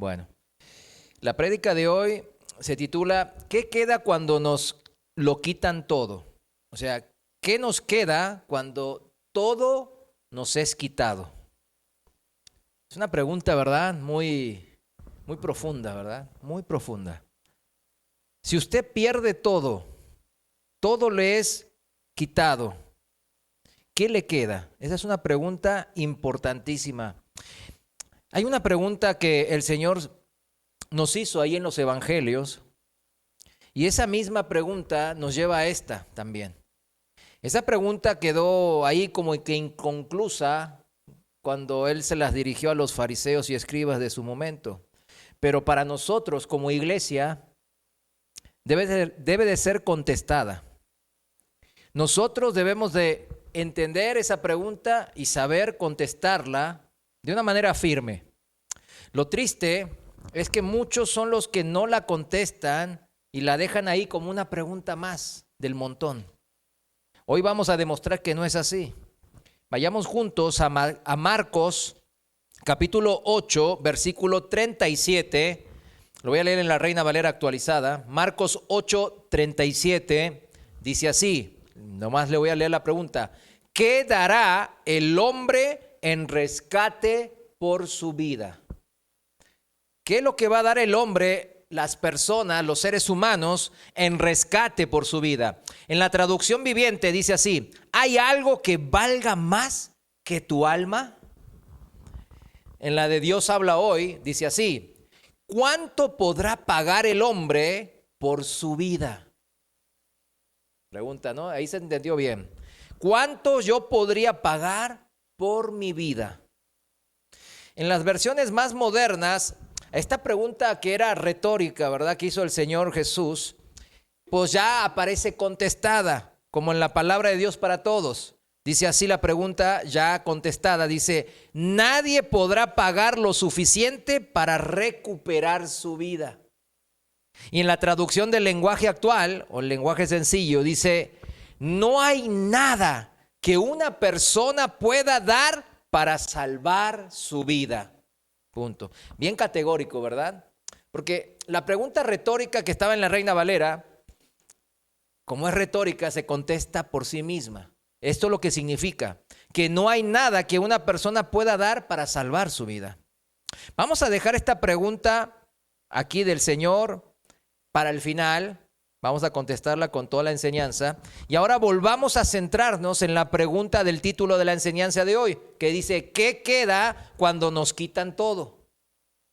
Bueno, la prédica de hoy se titula ¿Qué queda cuando nos lo quitan todo? O sea, ¿qué nos queda cuando todo nos es quitado? Es una pregunta, ¿verdad? Muy profunda, ¿verdad? Muy profunda. Si usted pierde todo, todo le es quitado, ¿qué le queda? Esa es una pregunta importantísima. Hay una pregunta que el Señor nos hizo ahí en los evangelios y esa misma pregunta nos lleva a esta también. Esa pregunta quedó ahí como que inconclusa cuando Él se las dirigió a los fariseos y escribas de su momento. Pero para nosotros como iglesia debe de ser contestada. Nosotros debemos de entender esa pregunta y saber contestarla de una manera firme. Lo triste es que muchos son los que no la contestan y la dejan ahí como una pregunta más del montón. Hoy vamos a demostrar que no es así. Vayamos juntos a Marcos capítulo 8, versículo 37. Lo voy a leer en la Reina Valera actualizada. Marcos 8, 37 dice así. Nomás le voy a leer la pregunta. ¿Qué dará el hombre en rescate por su vida? ¿Qué es lo que va a dar el hombre, las personas, los seres humanos, en rescate por su vida? En la traducción viviente dice así: ¿hay algo que valga más que tu alma? En la de Dios habla hoy, dice así: ¿cuánto podrá pagar el hombre por su vida? Pregunta, ¿no? Ahí se entendió bien. ¿Cuánto yo podría pagar por mi vida? En las versiones más modernas, esta pregunta que era retórica, ¿verdad?, que hizo el Señor Jesús, pues ya aparece contestada, como en la palabra de Dios para todos. Dice así la pregunta ya contestada, dice: nadie podrá pagar lo suficiente para recuperar su vida. Y en la traducción del lenguaje actual, o el lenguaje sencillo, dice: no hay nada que una persona pueda dar para salvar su vida. Punto. Bien categórico, ¿verdad? Porque la pregunta retórica que estaba en la Reina Valera, como es retórica, se contesta por sí misma. Esto es lo que significa, que no hay nada que una persona pueda dar para salvar su vida. Vamos a dejar esta pregunta aquí del Señor para el final. Vamos a contestarla con toda la enseñanza. Y ahora volvamos a centrarnos en la pregunta del título de la enseñanza de hoy, que dice: ¿qué queda cuando nos quitan todo?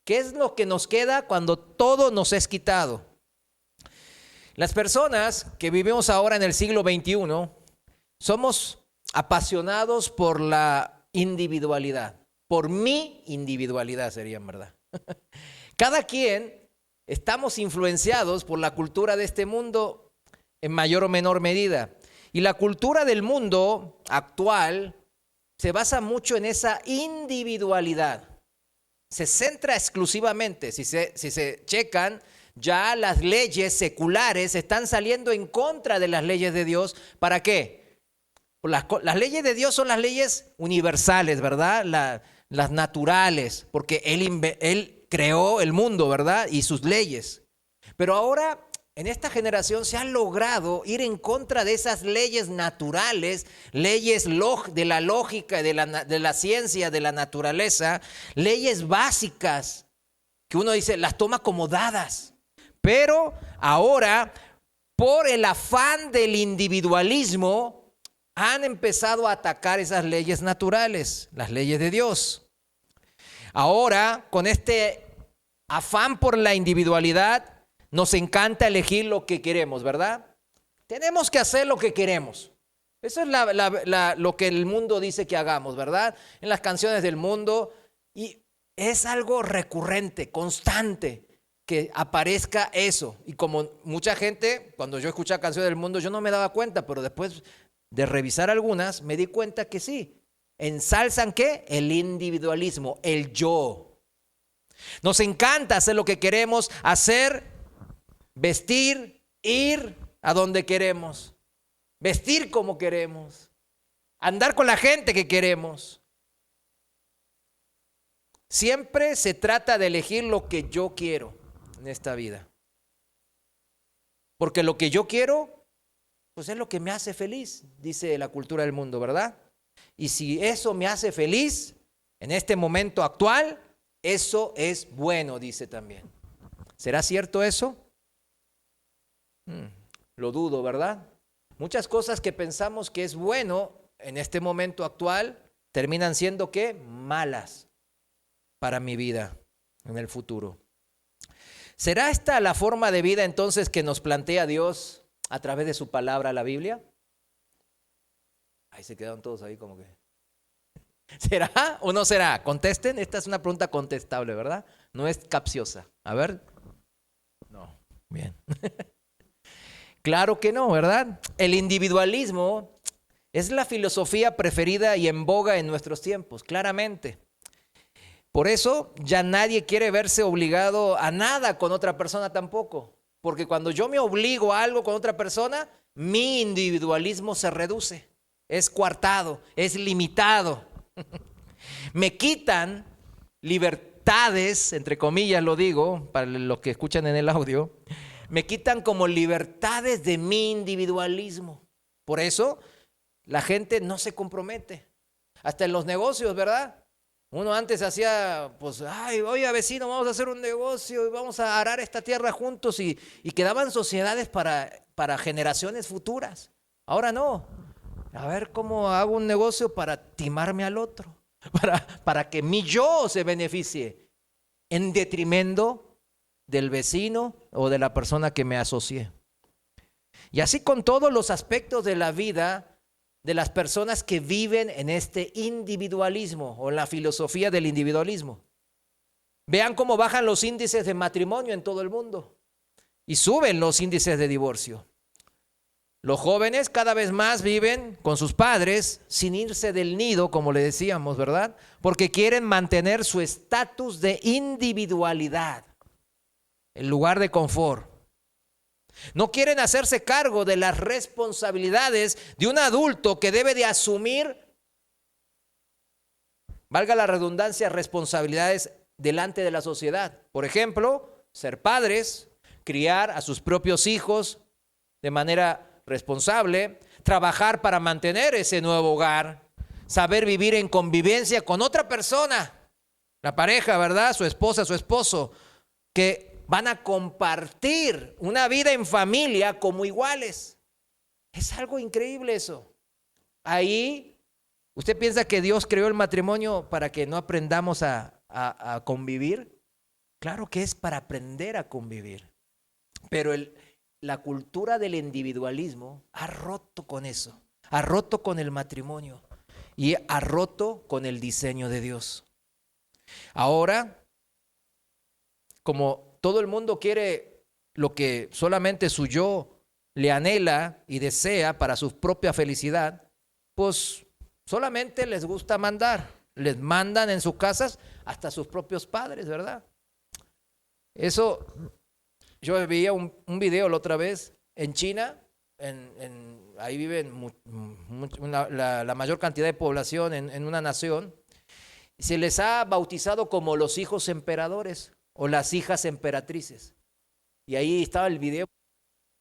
¿Qué es lo que nos queda cuando todo nos es quitado? Las personas que vivimos ahora en el siglo XXI somos apasionados por la individualidad, por mi individualidad sería en verdad. Cada quien estamos influenciados por la cultura de este mundo en mayor o menor medida. Y la cultura del mundo actual se basa mucho en esa individualidad. Se centra exclusivamente, si se checan, ya las leyes seculares están saliendo en contra de las leyes de Dios. ¿Para qué? Las leyes de Dios son las leyes universales, ¿verdad? Las naturales, porque Él creó el mundo, ¿verdad? Y sus leyes. Pero ahora, en esta generación se ha logrado ir en contra de esas leyes naturales, leyes de la lógica, de la ciencia, de la naturaleza, leyes básicas que uno dice, las toma como dadas. Pero ahora, por el afán del individualismo, han empezado a atacar esas leyes naturales, las leyes de Dios. Ahora, con este afán por la individualidad, nos encanta elegir lo que queremos, ¿verdad? Tenemos que hacer lo que queremos. Eso es lo que el mundo dice que hagamos, ¿verdad? En las canciones del mundo. Y es algo recurrente, constante, que aparezca eso. Y como mucha gente, cuando yo escuchaba canciones del mundo, yo no me daba cuenta, pero después de revisar algunas, me di cuenta que sí. ¿Ensalzan qué? El individualismo, el yo. Nos encanta hacer lo que queremos hacer, vestir, ir a donde queremos, vestir como queremos, andar con la gente que queremos. Siempre se trata de elegir lo que yo quiero en esta vida. Porque lo que yo quiero, pues es lo que me hace feliz, dice la cultura del mundo, ¿verdad? Y si eso me hace feliz en este momento actual, eso es bueno, dice también. ¿Será cierto eso? Lo dudo, ¿verdad? Muchas cosas que pensamos que es bueno en este momento actual terminan siendo ¿qué? Malas para mi vida en el futuro. ¿Será esta la forma de vida entonces que nos plantea Dios a través de su palabra, la Biblia? Ahí se quedaron todos ahí como que. ¿Será o no será? Contesten, esta es una pregunta contestable, ¿verdad? No es capciosa. A ver. No, bien. Claro que no, ¿verdad? El individualismo es la filosofía preferida y en boga en nuestros tiempos, claramente. Por eso ya nadie quiere verse obligado a nada con otra persona tampoco. Porque cuando yo me obligo a algo con otra persona, mi individualismo se reduce, es coartado, es limitado. Me quitan libertades, entre comillas lo digo, para los que escuchan en el audio, me quitan como libertades de mi individualismo. Por eso la gente no se compromete. Hasta en los negocios, ¿verdad? Uno antes hacía, pues, oye vecino, vamos a hacer un negocio y vamos a arar esta tierra juntos y quedaban sociedades para generaciones futuras. Ahora no. A ver cómo hago un negocio para timarme al otro, para que mi yo se beneficie en detrimento del vecino o de la persona que me asocié. Y así con todos los aspectos de la vida de las personas que viven en este individualismo o en la filosofía del individualismo. Vean cómo bajan los índices de matrimonio en todo el mundo y suben los índices de divorcio. Los jóvenes cada vez más viven con sus padres sin irse del nido, como le decíamos, ¿verdad? Porque quieren mantener su estatus de individualidad en lugar de confort. No quieren hacerse cargo de las responsabilidades de un adulto que debe de asumir, valga la redundancia, responsabilidades delante de la sociedad. Por ejemplo, ser padres, criar a sus propios hijos de manera responsable, trabajar para mantener ese nuevo hogar, saber vivir en convivencia con otra persona, la pareja, ¿verdad? Su esposa, su esposo, que van a compartir una vida en familia como iguales. Es algo increíble eso. Ahí, ¿usted piensa que Dios creó el matrimonio para que no aprendamos a convivir? Claro que es para aprender a convivir. Pero la cultura del individualismo ha roto con eso. Ha roto con el matrimonio y ha roto con el diseño de Dios. Ahora, como todo el mundo quiere lo que solamente su yo le anhela y desea para su propia felicidad, pues solamente les gusta mandar. Les mandan en sus casas hasta sus propios padres, ¿verdad? Eso, yo veía un video la otra vez en China, ahí viven la mayor cantidad de población en una nación, y se les ha bautizado como los hijos emperadores o las hijas emperatrices. Y ahí estaba el video.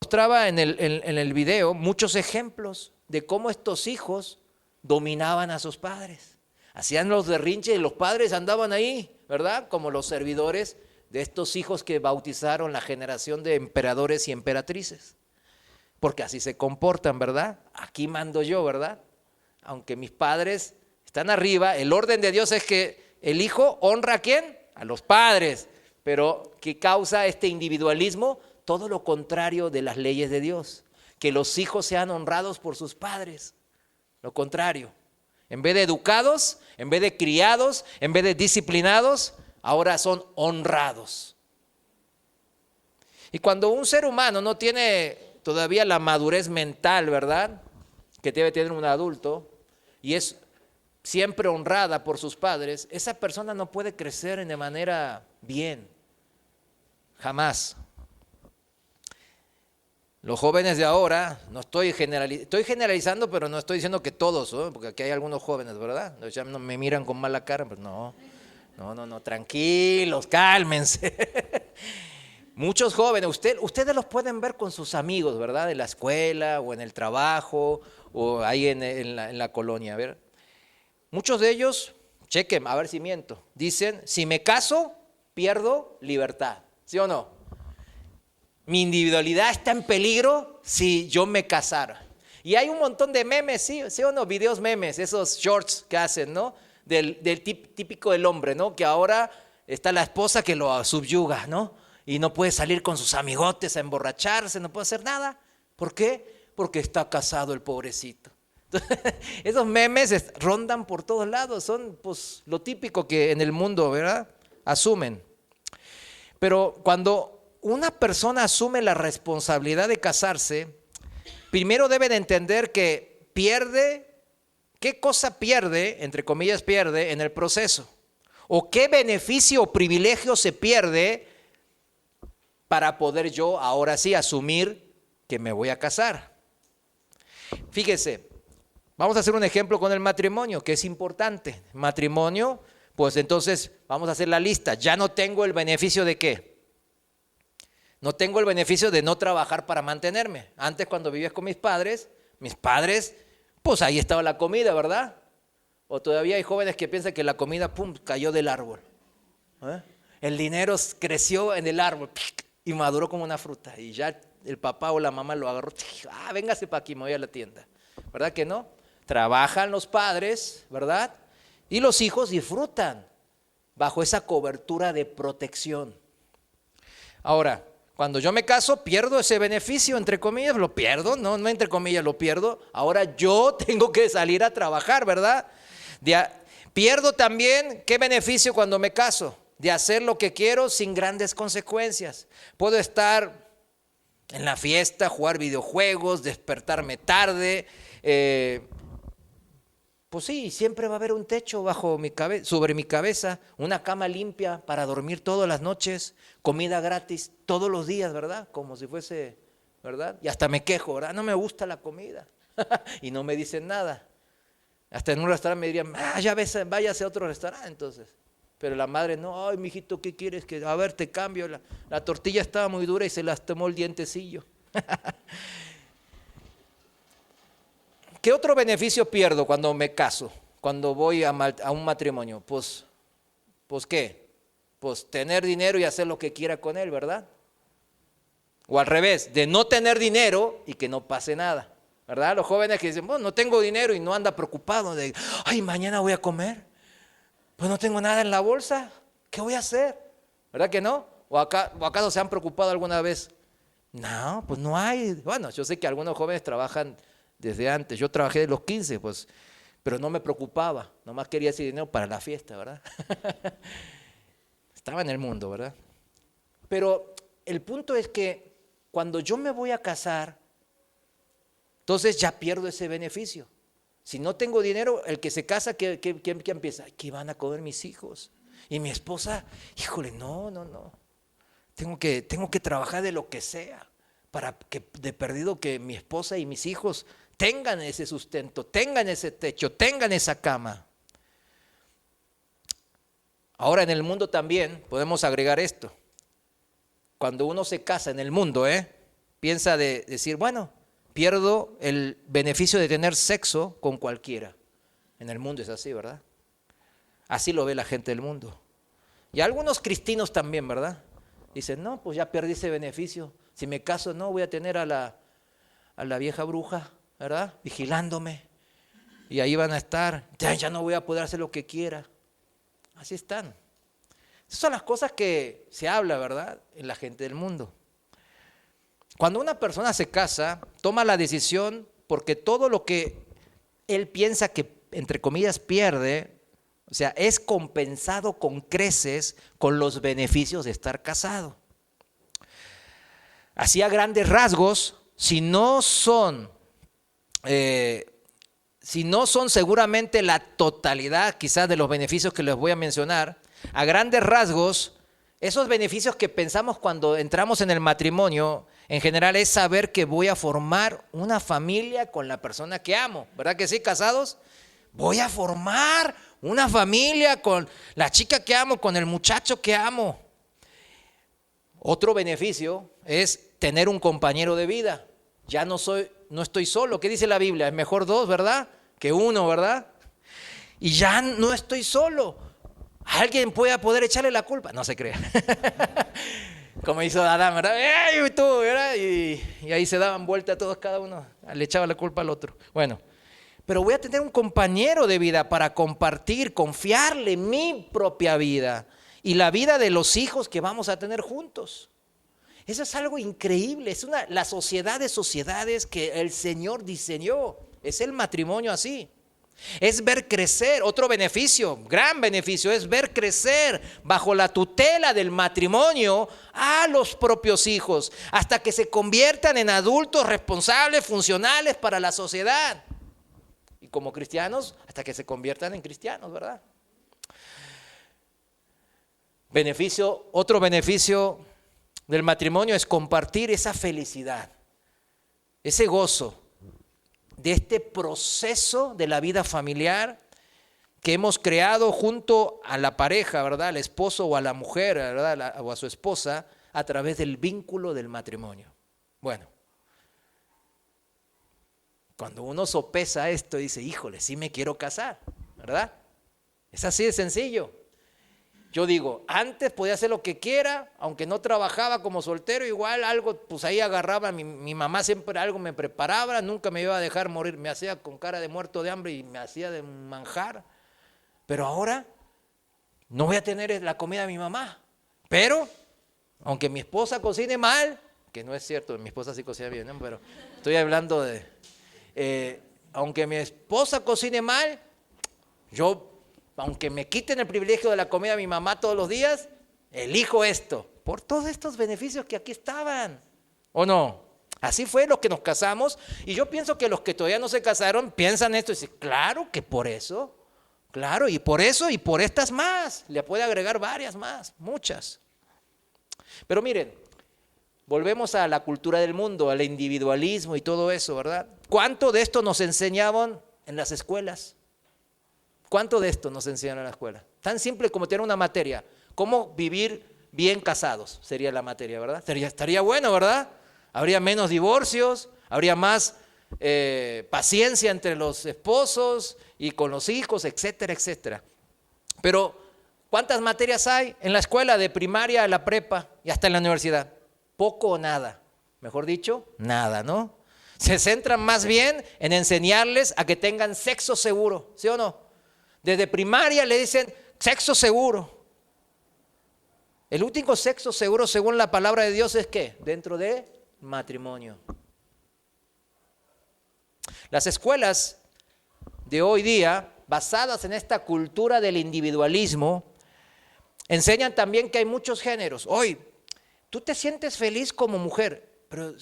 Mostraba en el video muchos ejemplos de cómo estos hijos dominaban a sus padres. Hacían los berrinches y los padres andaban ahí, ¿verdad? Como los servidores de estos hijos que bautizaron la generación de emperadores y emperatrices. Porque así se comportan, ¿verdad? Aquí mando yo, ¿verdad? Aunque mis padres están arriba, el orden de Dios es que el hijo honra ¿a quién? A los padres. Pero ¿qué causa este individualismo? Todo lo contrario de las leyes de Dios. Que los hijos sean honrados por sus padres. Lo contrario. En vez de educados, en vez de criados, en vez de disciplinados, ahora son honrados. Y cuando un ser humano no tiene todavía la madurez mental, ¿verdad?, que debe tener un adulto, y es siempre honrada por sus padres, esa persona no puede crecer de manera bien, jamás. Los jóvenes de ahora, no estoy generalizando, pero no estoy diciendo que todos, ¿no? Porque aquí hay algunos jóvenes, ¿verdad? Ya no me miran con mala cara, pues no. No, tranquilos, cálmense. Muchos jóvenes, ustedes los pueden ver con sus amigos, ¿verdad? En la escuela o en el trabajo o ahí en la colonia, ¿ver? Muchos de ellos, chequen, a ver si miento, dicen, si me caso, pierdo libertad, ¿sí o no? Mi individualidad está en peligro si yo me casara. Y hay un montón de memes, ¿sí o no? Videos memes, esos shorts que hacen, ¿no? Del típico del hombre, ¿no? Que ahora está la esposa que lo subyuga, ¿no? Y no puede salir con sus amigotes a emborracharse, no puede hacer nada. ¿Por qué? Porque está casado el pobrecito. Entonces, esos memes rondan por todos lados, son pues lo típico que en el mundo, ¿verdad? Asumen. Pero cuando una persona asume la responsabilidad de casarse, primero debe de entender que pierde, ¿qué cosa pierde, entre comillas pierde, en el proceso? ¿O qué beneficio o privilegio se pierde para poder yo ahora sí asumir que me voy a casar? Fíjese, vamos a hacer un ejemplo con el matrimonio, que es importante. Matrimonio, pues entonces vamos a hacer la lista. Ya no tengo el beneficio de ¿qué? No tengo el beneficio de no trabajar para mantenerme. Antes cuando vivías con mis padres, pues ahí estaba la comida, ¿verdad? O todavía hay jóvenes que piensan que la comida, pum, cayó del árbol. El dinero creció en el árbol y maduró como una fruta. Y ya el papá o la mamá lo agarró. Véngase para aquí, me voy a la tienda. ¿Verdad que no? Trabajan los padres, ¿verdad? Y los hijos disfrutan bajo esa cobertura de protección. Ahora, cuando yo me caso, pierdo ese beneficio, entre comillas, lo pierdo, no entre comillas, lo pierdo. Ahora yo tengo que salir a trabajar, ¿verdad? Pierdo también, ¿qué beneficio cuando me caso? De hacer lo que quiero sin grandes consecuencias. Puedo estar en la fiesta, jugar videojuegos, despertarme tarde. Pues sí, siempre va a haber un techo sobre mi cabeza, una cama limpia para dormir todas las noches, comida gratis todos los días, ¿verdad? Como si fuese, ¿verdad? Y hasta me quejo, ¿verdad? No me gusta la comida y no me dicen nada. Hasta en un restaurante me dirían, ya váyase a otro restaurante entonces. Pero la madre, no, ay, mijito, ¿qué quieres? A ver, te cambio. La tortilla estaba muy dura y se las tomó el dientecillo. ¿Qué otro beneficio pierdo cuando me caso? Cuando voy a un matrimonio. Pues ¿qué? Pues tener dinero y hacer lo que quiera con él, ¿verdad? O al revés, de no tener dinero y que no pase nada, ¿verdad? Los jóvenes que dicen, bueno, no tengo dinero y no anda preocupado de, ay, mañana voy a comer. Pues no tengo nada en la bolsa, ¿qué voy a hacer? ¿Verdad que no? ¿O acaso se han preocupado alguna vez? No, pues no hay. Bueno, yo sé que algunos jóvenes trabajan desde antes. Yo trabajé de los 15, pues, pero no me preocupaba. Nomás quería ese dinero para la fiesta, ¿verdad? Estaba en el mundo, ¿verdad? Pero el punto es que cuando yo me voy a casar, entonces ya pierdo ese beneficio. Si no tengo dinero, el que se casa, ¿qué empieza? ¿Qué van a comer mis hijos? Y mi esposa, híjole, no. Tengo que trabajar de lo que sea para que de perdido que mi esposa y mis hijos tengan ese sustento, tengan ese techo, tengan esa cama. Ahora en el mundo también podemos agregar esto. Cuando uno se casa en el mundo, piensa de decir, bueno, pierdo el beneficio de tener sexo con cualquiera. En el mundo es así, ¿verdad? Así lo ve la gente del mundo. Y algunos cristianos también, ¿verdad? Dicen, no, pues ya perdí ese beneficio. Si me caso, no, voy a tener a la vieja bruja, ¿verdad? Vigilándome. Y ahí van a estar. Ya no voy a poder hacer lo que quiera. Así están. Esas son las cosas que se habla, ¿verdad? En la gente del mundo. Cuando una persona se casa, toma la decisión porque todo lo que él piensa que, entre comillas, pierde, o sea, es compensado con creces con los beneficios de estar casado. Así a grandes rasgos, si no son seguramente la totalidad quizás de los beneficios que les voy a mencionar, a grandes rasgos, esos beneficios que pensamos cuando entramos en el matrimonio, en general es saber que voy a formar una familia con la persona que amo, ¿verdad que sí, casados? Voy a formar una familia con la chica que amo, con el muchacho que amo. Otro beneficio es tener un compañero de vida. Ya no estoy solo. ¿Qué dice la Biblia? Es mejor dos, ¿verdad? Que uno, ¿verdad? Y ya no estoy solo. Alguien puede poder echarle la culpa. No se crea. Como hizo Adán, ¿verdad? ¡Ey, tú! ¿Verdad? Y ahí se daban vuelta todos, cada uno le echaba la culpa al otro. Bueno, pero voy a tener un compañero de vida para compartir, confiarle mi propia vida y la vida de los hijos que vamos a tener juntos. Eso es algo increíble. Es la sociedad de sociedades que el Señor diseñó. Es el matrimonio así. Es ver crecer, otro beneficio, gran beneficio, es ver crecer bajo la tutela del matrimonio a los propios hijos, hasta que se conviertan en adultos responsables, funcionales para la sociedad. Y como cristianos, hasta que se conviertan en cristianos, ¿verdad? Otro beneficio del matrimonio es compartir esa felicidad, ese gozo de este proceso de la vida familiar que hemos creado junto a la pareja, ¿verdad? Al esposo o a la mujer, ¿verdad? O a su esposa, a través del vínculo del matrimonio. Bueno, cuando uno sopesa esto, dice, híjole, sí me quiero casar, ¿verdad? Es así de sencillo. Yo digo, antes podía hacer lo que quiera, aunque no trabajaba como soltero, igual algo, pues ahí agarraba, mi mamá siempre algo me preparaba, nunca me iba a dejar morir, me hacía con cara de muerto de hambre y me hacía de manjar. Pero ahora no voy a tener la comida de mi mamá. Pero, aunque mi esposa cocine mal, que no es cierto, mi esposa sí cocina bien, ¿no? Pero estoy hablando aunque mi esposa cocine mal, aunque me quiten el privilegio de la comida de mi mamá todos los días, elijo esto, por todos estos beneficios que aquí estaban, ¿o no? Así fue los que nos casamos, y yo pienso que los que todavía no se casaron piensan esto y dicen, claro que por eso, claro, y por eso y por estas más, le puede agregar varias más, muchas. Pero miren, volvemos a la cultura del mundo, al individualismo y todo eso, ¿verdad? ¿Cuánto de esto nos enseñaban en las escuelas? ¿Cuánto de esto nos enseñan en la escuela? Tan simple como tener una materia. ¿Cómo vivir bien casados? Sería la materia, ¿verdad? Estaría bueno, ¿verdad? Habría menos divorcios, habría más paciencia entre los esposos y con los hijos, etcétera, etcétera. Pero, ¿cuántas materias hay en la escuela de primaria a la prepa y hasta en la universidad? Poco o nada. Mejor dicho, nada, ¿no? Se centran más bien en enseñarles a que tengan sexo seguro, ¿sí o no? Desde primaria le dicen sexo seguro. El único sexo seguro según la palabra de Dios es ¿qué? Dentro de matrimonio. Las escuelas de hoy día, basadas en esta cultura del individualismo, enseñan también que hay muchos géneros. Hoy, tú te sientes feliz como mujer, pero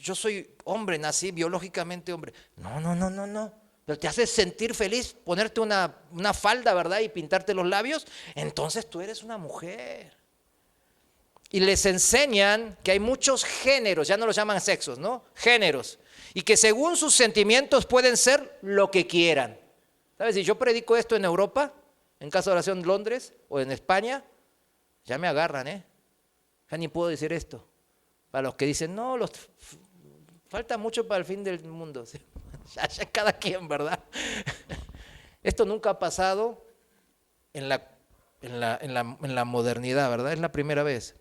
yo soy hombre, nací biológicamente hombre. No. Pero te hace sentir feliz ponerte una falda, ¿verdad? Y pintarte los labios. Entonces tú eres una mujer. Y les enseñan que hay muchos géneros, ya no los llaman sexos, ¿no? Géneros. Y que según sus sentimientos pueden ser lo que quieran. ¿Sabes? Si yo predico esto en Europa, en Casa de Oración Londres o en España, ya me agarran, ¿eh? Ya ni puedo decir esto. Para los que dicen, no, falta mucho para el fin del mundo. Ya cada quien, ¿verdad? Esto nunca ha pasado en la modernidad, ¿verdad? Es la primera vez.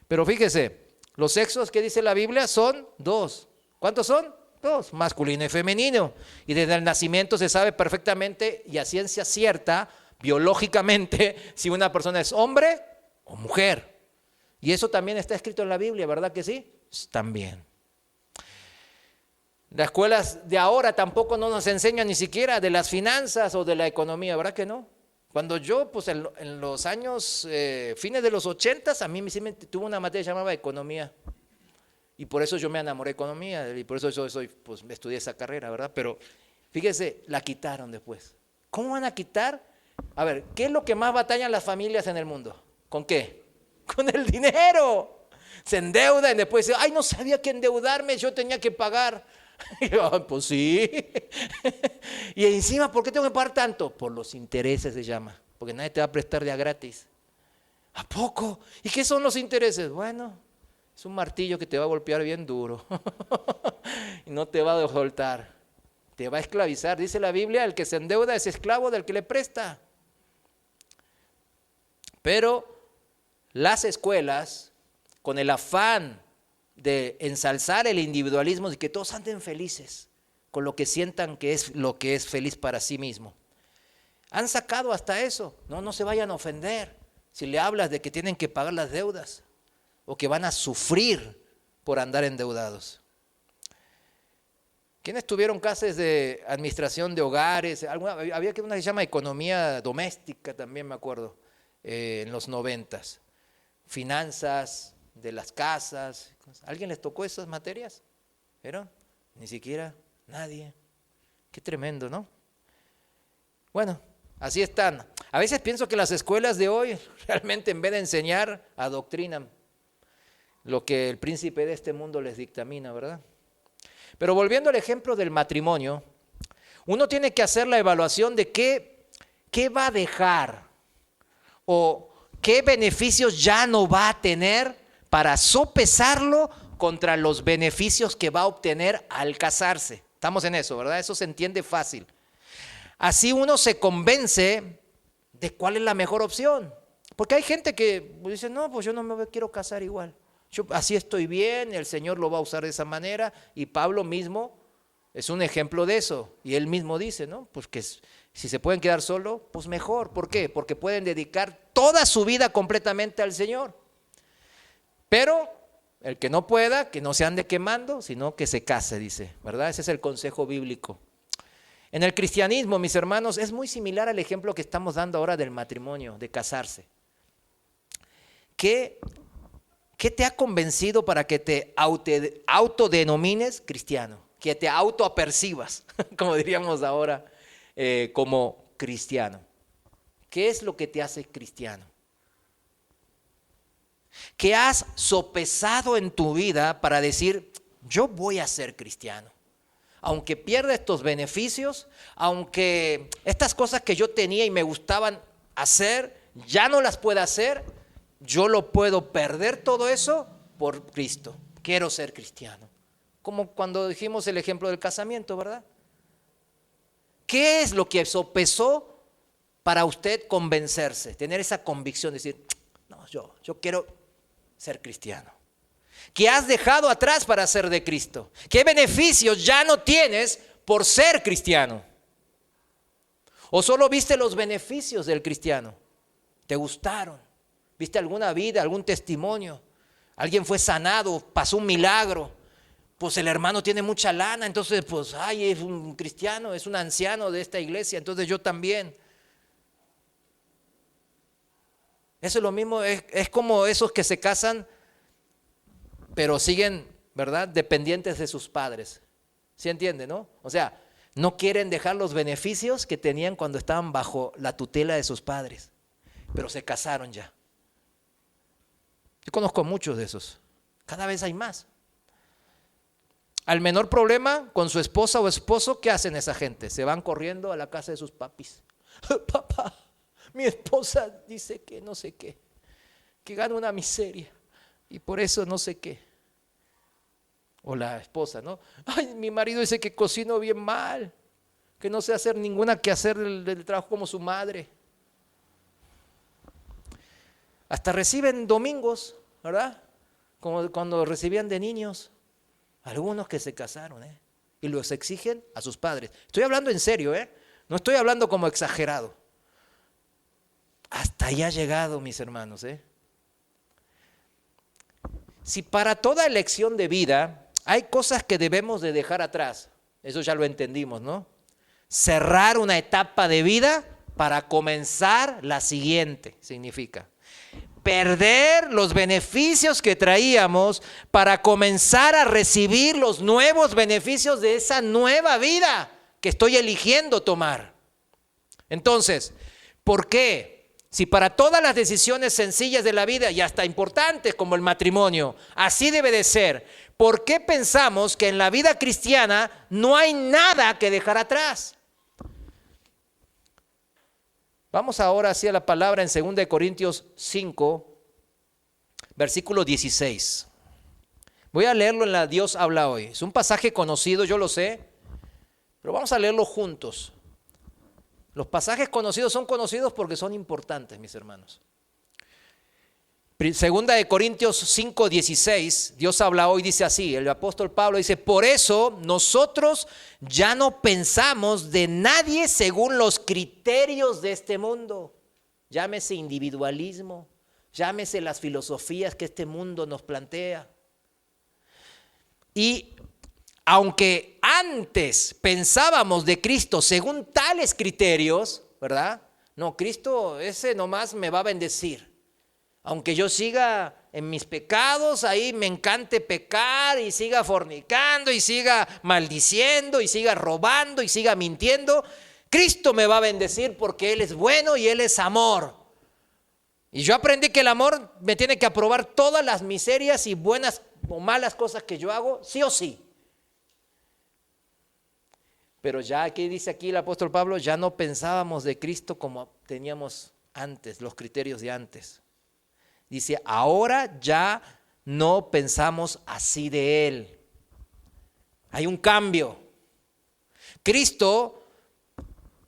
Pero fíjese, los sexos que dice la Biblia son dos. ¿Cuántos son? Dos, masculino y femenino. Y desde el nacimiento se sabe perfectamente y a ciencia cierta, biológicamente, si una persona es hombre o mujer. Y eso también está escrito en la Biblia, ¿verdad que sí? También. Las escuelas de ahora tampoco no nos enseñan ni siquiera de las finanzas o de la economía, ¿verdad que no? Cuando yo, pues en los años, fines de los 80s, a mí sí tuve una materia que llamaba economía. Y por eso yo me enamoré de economía y por eso yo pues estudié esa carrera, ¿verdad? Pero fíjese, la quitaron después. ¿Cómo van a quitar? A ver, ¿qué es lo que más batallan las familias en el mundo? ¿Con qué? Con el dinero. Se endeudan y después dicen, ay, no sabía que endeudarme, yo tenía que pagar Y yo, pues sí. Y encima, ¿por qué tengo que pagar tanto? Por los intereses se llama, porque nadie te va a prestar de a gratis. ¿A poco? ¿Y qué son los intereses? Bueno, es un martillo que te va a golpear bien duro y no te va a soltar, te va a esclavizar. Dice la Biblia, el que se endeuda es esclavo del que le presta. Pero las escuelas, con el afán de ensalzar el individualismo, de que todos anden felices con lo que sientan que es lo que es feliz para sí mismo, han sacado hasta eso. No se vayan a ofender si le hablas de que tienen que pagar las deudas o que van a sufrir por andar endeudados. ¿Quiénes tuvieron clases de administración de hogares? Había una que se llama economía doméstica, también me acuerdo, en los 90s. Finanzas de las casas. ¿Alguien les tocó esas materias? ¿Vieron? Ni siquiera nadie. Qué tremendo, ¿no? Bueno, así están. A veces pienso que las escuelas de hoy realmente, en vez de enseñar, adoctrinan lo que el príncipe de este mundo les dictamina, ¿verdad? Pero volviendo al ejemplo del matrimonio, uno tiene que hacer la evaluación de qué va a dejar o qué beneficios ya no va a tener para sopesarlo contra los beneficios que va a obtener al casarse. Estamos en eso, ¿verdad? Eso se entiende fácil. Así uno se convence de cuál es la mejor opción. Porque hay gente que dice, no, pues yo no me quiero casar igual. Yo así estoy bien, el Señor lo va a usar de esa manera. Y Pablo mismo es un ejemplo de eso. Y él mismo dice, ¿no? Pues que si se pueden quedar solo, pues mejor. ¿Por qué? Porque pueden dedicar toda su vida completamente al Señor. Pero el que no pueda, que no se ande quemando, sino que se case, dice, ¿verdad? Ese es el consejo bíblico. En el cristianismo, mis hermanos, es muy similar al ejemplo que estamos dando ahora del matrimonio, de casarse. ¿Qué te ha convencido para que te autodenomines cristiano? Que te autoapercibas, como diríamos ahora, como cristiano. ¿Qué es lo que te hace cristiano? ¿Qué has sopesado en tu vida para decir, yo voy a ser cristiano? Aunque pierda estos beneficios, aunque estas cosas que yo tenía y me gustaban hacer, ya no las pueda hacer, yo lo puedo perder todo eso por Cristo. Quiero ser cristiano. Como cuando dijimos el ejemplo del casamiento, ¿verdad? ¿Qué es lo que sopesó para usted convencerse, tener esa convicción, decir, no, yo quiero ser cristiano? ¿Qué has dejado atrás para ser de Cristo? ¿Qué beneficios ya no tienes por ser cristiano? ¿O solo viste los beneficios del cristiano? ¿Te gustaron? ¿Viste alguna vida, algún testimonio? Alguien fue sanado, pasó un milagro. Pues el hermano tiene mucha lana, entonces pues, es un cristiano, es un anciano de esta iglesia, entonces yo también. Eso es lo mismo, es como esos que se casan, pero siguen, ¿verdad?, dependientes de sus padres. ¿Sí entiende, no? O sea, no quieren dejar los beneficios que tenían cuando estaban bajo la tutela de sus padres, pero se casaron ya. Yo conozco muchos de esos, cada vez hay más. Al menor problema con su esposa o esposo, ¿qué hacen esa gente? Se van corriendo a la casa de sus papis. Papá, mi esposa dice que no sé qué, que gana una miseria y por eso no sé qué. O la esposa, ¿no? Ay, mi marido dice que cocino bien mal, que no sé hacer ninguna que hacer el trabajo como su madre. Hasta reciben domingos, ¿verdad? Como cuando recibían de niños. Algunos que se casaron, y los exigen a sus padres. Estoy hablando en serio, no estoy hablando como exagerado. Hasta ahí ha llegado, mis hermanos, Si para toda elección de vida hay cosas que debemos de dejar atrás, eso ya lo entendimos, ¿no? Cerrar una etapa de vida para comenzar la siguiente, significa. Perder los beneficios que traíamos para comenzar a recibir los nuevos beneficios de esa nueva vida que estoy eligiendo tomar. Entonces, ¿por qué? Si para todas las decisiones sencillas de la vida y hasta importantes como el matrimonio, así debe de ser, ¿por qué pensamos que en la vida cristiana no hay nada que dejar atrás? Vamos ahora hacia la palabra en 2 Corintios 5, versículo 16. Voy a leerlo en la Dios habla hoy. Es un pasaje conocido, yo lo sé, pero vamos a leerlo juntos. Los pasajes conocidos son conocidos porque son importantes, mis hermanos. 2 Corintios 5, 16, Dios habla hoy, dice así, el apóstol Pablo dice, por eso nosotros ya no pensamos de nadie según los criterios de este mundo. Llámese individualismo, llámese las filosofías que este mundo nos plantea. Y aunque antes pensábamos de Cristo según tales criterios, ¿verdad? No, Cristo ese nomás me va a bendecir. Aunque yo siga en mis pecados, ahí me encante pecar y siga fornicando y siga maldiciendo y siga robando y siga mintiendo, Cristo me va a bendecir porque Él es bueno y Él es amor. Y yo aprendí que el amor me tiene que aprobar todas las miserias y buenas o malas cosas que yo hago, sí o sí. Pero ya aquí dice aquí el apóstol Pablo, ya no pensábamos de Cristo como teníamos antes, los criterios de antes. Dice, ahora ya no pensamos así de Él. Hay un cambio. Cristo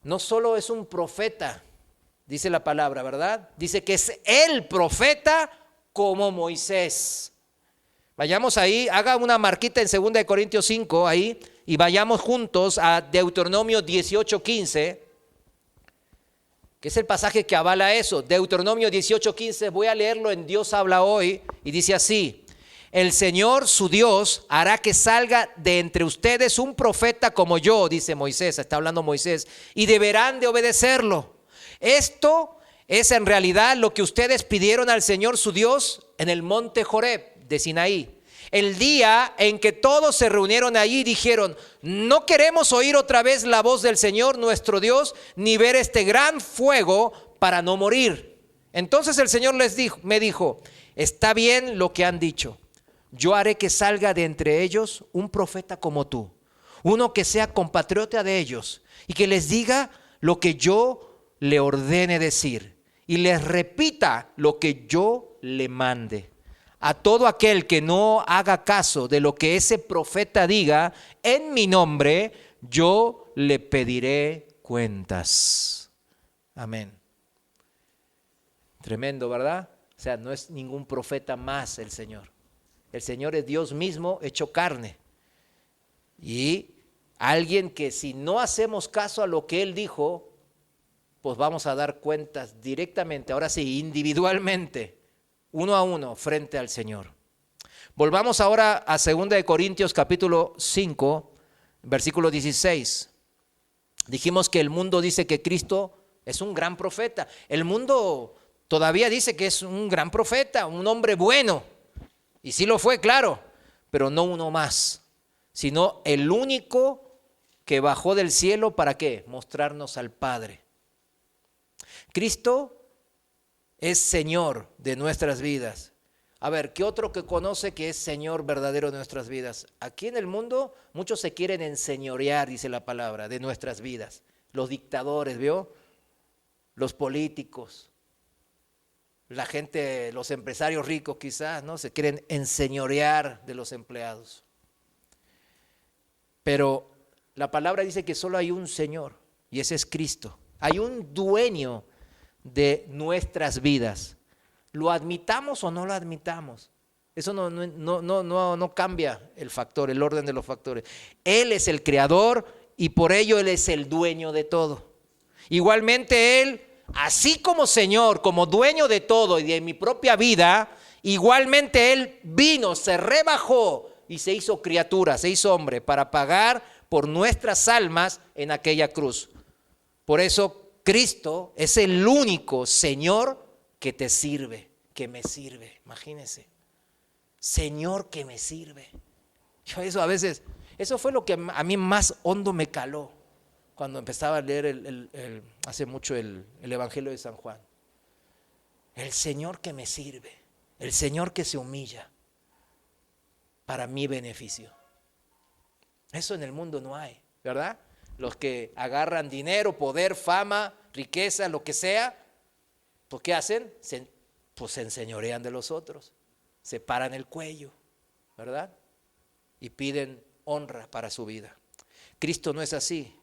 no solo es un profeta, dice la palabra, ¿verdad? Dice que es el profeta como Moisés. Vayamos ahí, haga una marquita en 2 Corintios 5 ahí y vayamos juntos a Deuteronomio 18:15. Que es el pasaje que avala eso. Deuteronomio 18:15, voy a leerlo en Dios habla hoy, y dice así, el Señor su Dios hará que salga de entre ustedes un profeta como yo, dice Moisés, está hablando Moisés, y deberán de obedecerlo. Esto es en realidad lo que ustedes pidieron al Señor su Dios en el monte Joreb de Sinaí. El día en que todos se reunieron allí dijeron, no queremos oír otra vez la voz del Señor nuestro Dios, ni ver este gran fuego para no morir. Entonces el Señor me dijo, está bien lo que han dicho. Yo haré que salga de entre ellos un profeta como tú, uno que sea compatriota de ellos y que les diga lo que yo le ordene decir y les repita lo que yo le mande. A todo aquel que no haga caso de lo que ese profeta diga en mi nombre, yo le pediré cuentas. Amén. Tremendo, ¿verdad? O sea, no es ningún profeta más el Señor. El Señor es Dios mismo hecho carne. Y alguien que si no hacemos caso a lo que Él dijo, pues vamos a dar cuentas directamente, ahora sí, individualmente, uno a uno frente al Señor. Volvamos ahora a 2 Corintios capítulo 5, versículo 16. Dijimos que el mundo dice que Cristo es un gran profeta. El mundo todavía dice que es un gran profeta, un hombre bueno. Y sí lo fue, claro, pero no uno más, sino el único que bajó del cielo, ¿para qué? Mostrarnos al Padre. Cristo es Señor de nuestras vidas. A ver, ¿qué otro que conoce que es Señor verdadero de nuestras vidas? Aquí en el mundo muchos se quieren enseñorear, dice la palabra, de nuestras vidas. Los dictadores, ¿vio? Los políticos, la gente, los empresarios ricos quizás, ¿no? Se quieren enseñorear de los empleados. Pero la palabra dice que solo hay un Señor y ese es Cristo. Hay un dueño de nuestras vidas. ¿Lo admitamos o no lo admitamos? Eso no cambia el factor, el orden de los factores. Él es el creador y por ello Él es el dueño de todo. Igualmente Él, así como Señor, como dueño de todo y de mi propia vida, igualmente Él vino, se rebajó y se hizo criatura, se hizo hombre para pagar por nuestras almas en aquella cruz. Por eso Cristo es el único Señor que te sirve, que me sirve. Imagínense, Señor que me sirve. Yo eso a veces, eso fue lo que a mí más hondo me caló cuando empezaba a leer hace mucho el Evangelio de San Juan. El Señor que me sirve, el Señor que se humilla para mi beneficio. Eso en el mundo no hay, ¿verdad? Los que agarran dinero, poder, fama, riqueza, lo que sea, pues ¿qué hacen? Pues se enseñorean de los otros, se paran el cuello, ¿verdad? Y piden honra para su vida. Cristo no es así.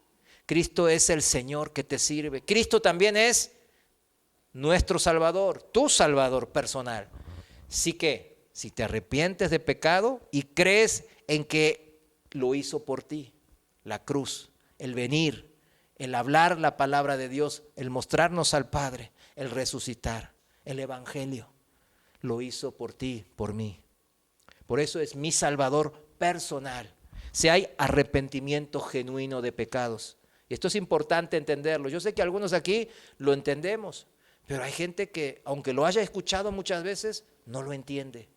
Cristo es el Señor que te sirve. Cristo también es nuestro Salvador, tu Salvador personal. Así que, si te arrepientes de pecado y crees en que lo hizo por ti, la cruz, el venir, el hablar la palabra de Dios, el mostrarnos al Padre, el resucitar, el Evangelio, lo hizo por ti, por mí. Por eso es mi Salvador personal. Si hay arrepentimiento genuino de pecados. Y esto es importante entenderlo. Yo sé que algunos aquí lo entendemos, pero hay gente que, aunque lo haya escuchado muchas veces, no lo entiende.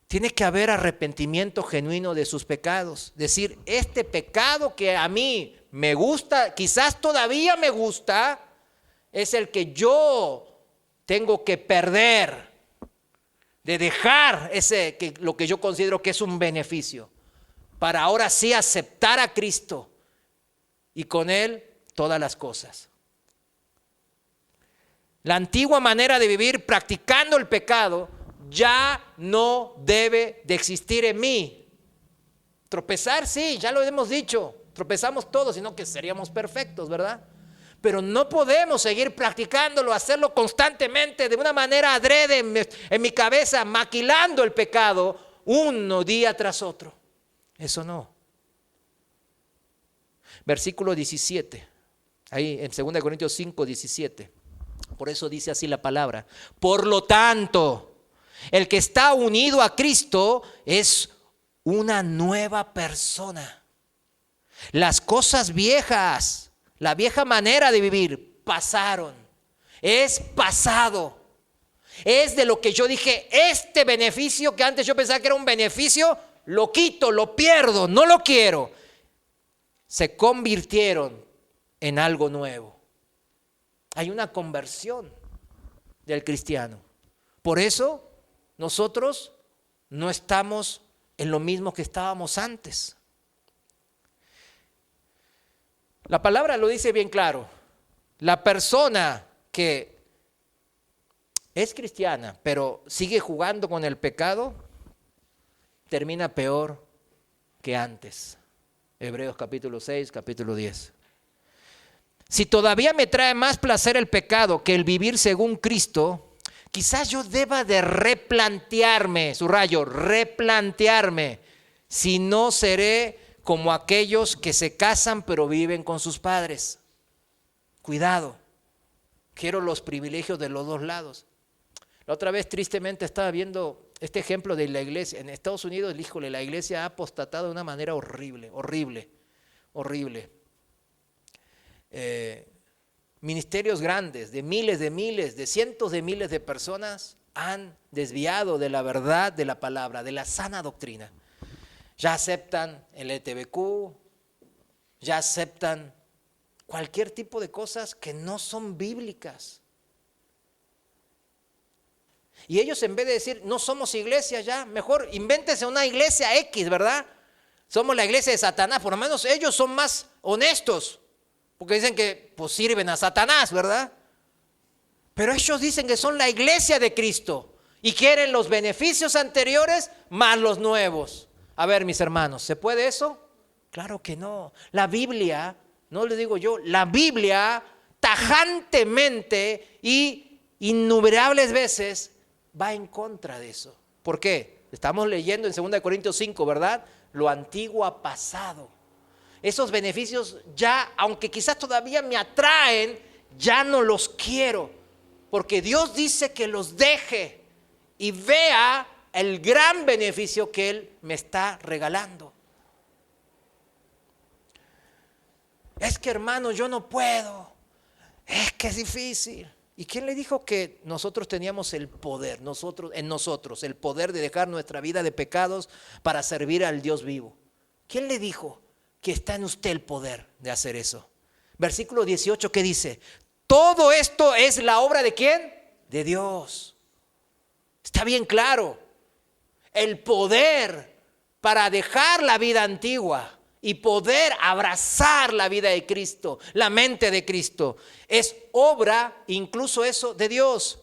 Tiene que haber arrepentimiento genuino de sus pecados. Decir, este pecado que a mí me gusta, quizás todavía me gusta, es el que yo tengo que perder, de dejar lo que yo considero que es un beneficio, para ahora sí aceptar a Cristo y con Él todas las cosas. La antigua manera de vivir practicando el pecado ya no debe de existir en mí. Tropezar, sí, ya lo hemos dicho, tropezamos todos, sino que seríamos perfectos, ¿verdad? Pero no podemos seguir practicándolo, hacerlo constantemente, de una manera adrede en mi cabeza, maquilando el pecado, uno día tras otro. Eso no. Versículo 17, ahí en 2 Corintios 5, 17. Por eso dice así la palabra. Por lo tanto, el que está unido a Cristo es una nueva persona. Las cosas viejas, la vieja manera de vivir, pasaron. Es pasado. Es de lo que yo dije, este beneficio que antes yo pensaba que era un beneficio, lo quito, lo pierdo, no lo quiero. Se convirtieron en algo nuevo. Hay una conversión del cristiano. Por eso nosotros no estamos en lo mismo que estábamos antes. La palabra lo dice bien claro. La persona que es cristiana, pero sigue jugando con el pecado, termina peor que antes. Hebreos capítulo 6, capítulo 10. Si todavía me trae más placer el pecado que el vivir según Cristo, quizás yo deba de replantearme, subrayo, replantearme, si no seré como aquellos que se casan pero viven con sus padres. Cuidado, quiero los privilegios de los dos lados. La otra vez tristemente estaba viendo este ejemplo de la iglesia. En Estados Unidos, híjole, la iglesia ha apostatado de una manera horrible. Ministerios grandes, de miles, de cientos de miles de personas han desviado de la verdad de la palabra, de la sana doctrina. Ya aceptan el LGTBQ, ya aceptan cualquier tipo de cosas que no son bíblicas. Y ellos, en vez de decir, no somos iglesia ya, mejor invéntese una iglesia X, ¿verdad? Somos la iglesia de Satanás, por lo menos ellos son más honestos, porque dicen que pues sirven a Satanás, ¿verdad? Pero ellos dicen que son la iglesia de Cristo y quieren los beneficios anteriores más los nuevos. A ver, mis hermanos, ¿se puede eso? Claro que no. La Biblia, no le digo yo, la Biblia tajantemente y innumerables veces va en contra de eso. ¿Por qué? Estamos leyendo en 2 Corintios 5, ¿verdad? Lo antiguo ha pasado. Esos beneficios ya, aunque quizás todavía me atraen, ya no los quiero. Porque Dios dice que los deje y vea el gran beneficio que Él me está regalando. Es que, hermano, yo no puedo. Es que es difícil. ¿Y quién le dijo que nosotros teníamos el poder, el poder de dejar nuestra vida de pecados para servir al Dios vivo? ¿Quién le dijo que está en usted el poder de hacer eso? Versículo 18, ¿qué dice? Todo esto es la obra ¿de quién? de Dios. Está bien claro. El poder para dejar la vida antigua y poder abrazar la vida de Cristo, la mente de Cristo, es obra, incluso eso, de Dios.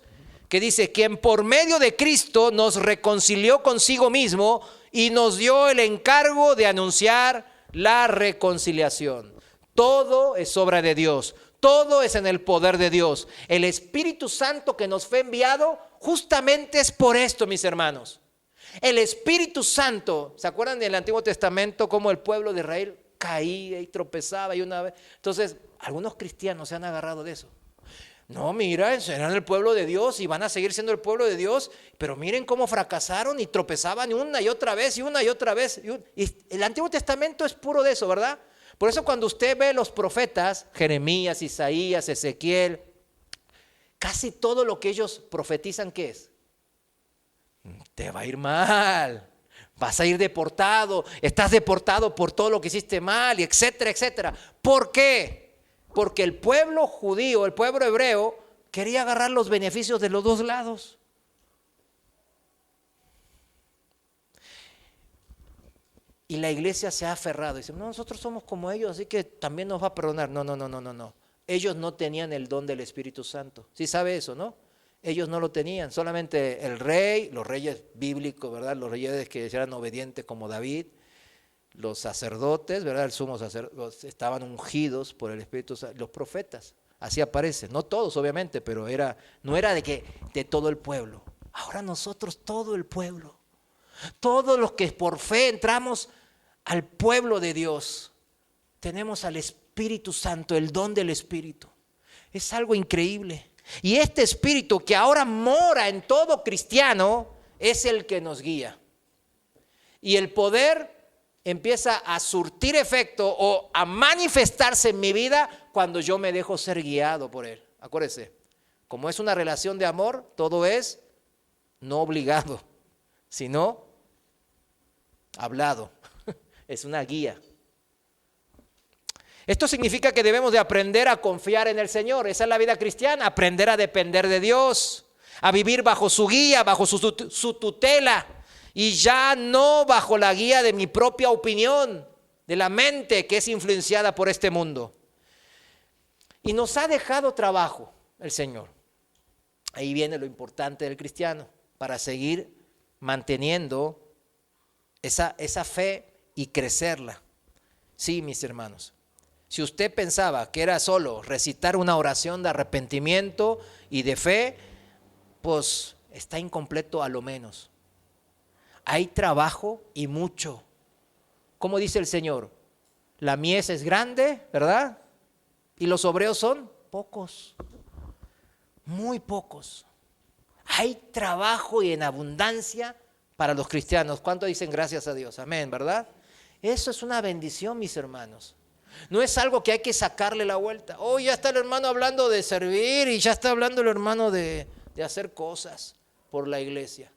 Que dice, quien por medio de Cristo nos reconcilió consigo mismo y nos dio el encargo de anunciar la reconciliación. Todo es obra de Dios. Todo es en el poder de Dios. El Espíritu Santo que nos fue enviado justamente es por esto, mis hermanos. El Espíritu Santo, ¿se acuerdan del Antiguo Testamento cómo el pueblo de Israel caía y tropezaba y una vez? Entonces, algunos cristianos se han agarrado de eso. No, mira, eran el pueblo de Dios y van a seguir siendo el pueblo de Dios, pero miren cómo fracasaron y tropezaban una y otra vez y una y otra vez. Y el Antiguo Testamento es puro de eso, ¿verdad? Por eso cuando usted ve los profetas, Jeremías, Isaías, Ezequiel, casi todo lo que ellos profetizan, ¿qué es? Te va a ir mal, vas a ir deportado, estás deportado por todo lo que hiciste mal, y etcétera, etcétera. ¿Por qué? Porque el pueblo judío, el pueblo hebreo, quería agarrar los beneficios de los dos lados. Y la iglesia se ha aferrado. Dice, no, nosotros somos como ellos, así que también nos va a perdonar. No. Ellos no tenían el don del Espíritu Santo. ¿Sí sabe eso, no? Ellos no lo tenían. Solamente el rey, los reyes bíblicos, ¿verdad? Los reyes que eran obedientes como David, los sacerdotes, ¿verdad? El sumo sacerdote, estaban ungidos por el Espíritu Santo. Los profetas, así aparece. No todos, obviamente, pero no era de todo el pueblo. Ahora nosotros, todo el pueblo. Todos los que por fe entramos al pueblo de Dios, tenemos al Espíritu Santo, el don del Espíritu. Es algo increíble. Y este Espíritu que ahora mora en todo cristiano es el que nos guía. Y el poder empieza a surtir efecto o a manifestarse en mi vida cuando yo me dejo ser guiado por Él. Acuérdese, como es una relación de amor, todo es no obligado, sino hablado. Es una guía. Esto significa que debemos de aprender a confiar en el Señor. Esa es la vida cristiana, aprender a depender de Dios, a vivir bajo su guía, bajo su tutela y ya no bajo la guía de mi propia opinión, de la mente que es influenciada por este mundo. Y nos ha dejado trabajo el Señor. Ahí viene lo importante del cristiano, para seguir manteniendo esa fe y crecerla. Sí, mis hermanos. Si usted pensaba que era solo recitar una oración de arrepentimiento y de fe, pues está incompleto a lo menos. Hay trabajo y mucho. Como dice el Señor, la mies es grande, ¿verdad? Y los obreros son pocos, muy pocos. Hay trabajo y en abundancia para los cristianos. ¿Cuánto dicen gracias a Dios? Amén, ¿verdad? Eso es una bendición, mis hermanos. No es algo que hay que sacarle la vuelta. Oh, ya está el hermano hablando de servir y ya está hablando el hermano de hacer cosas por la iglesia.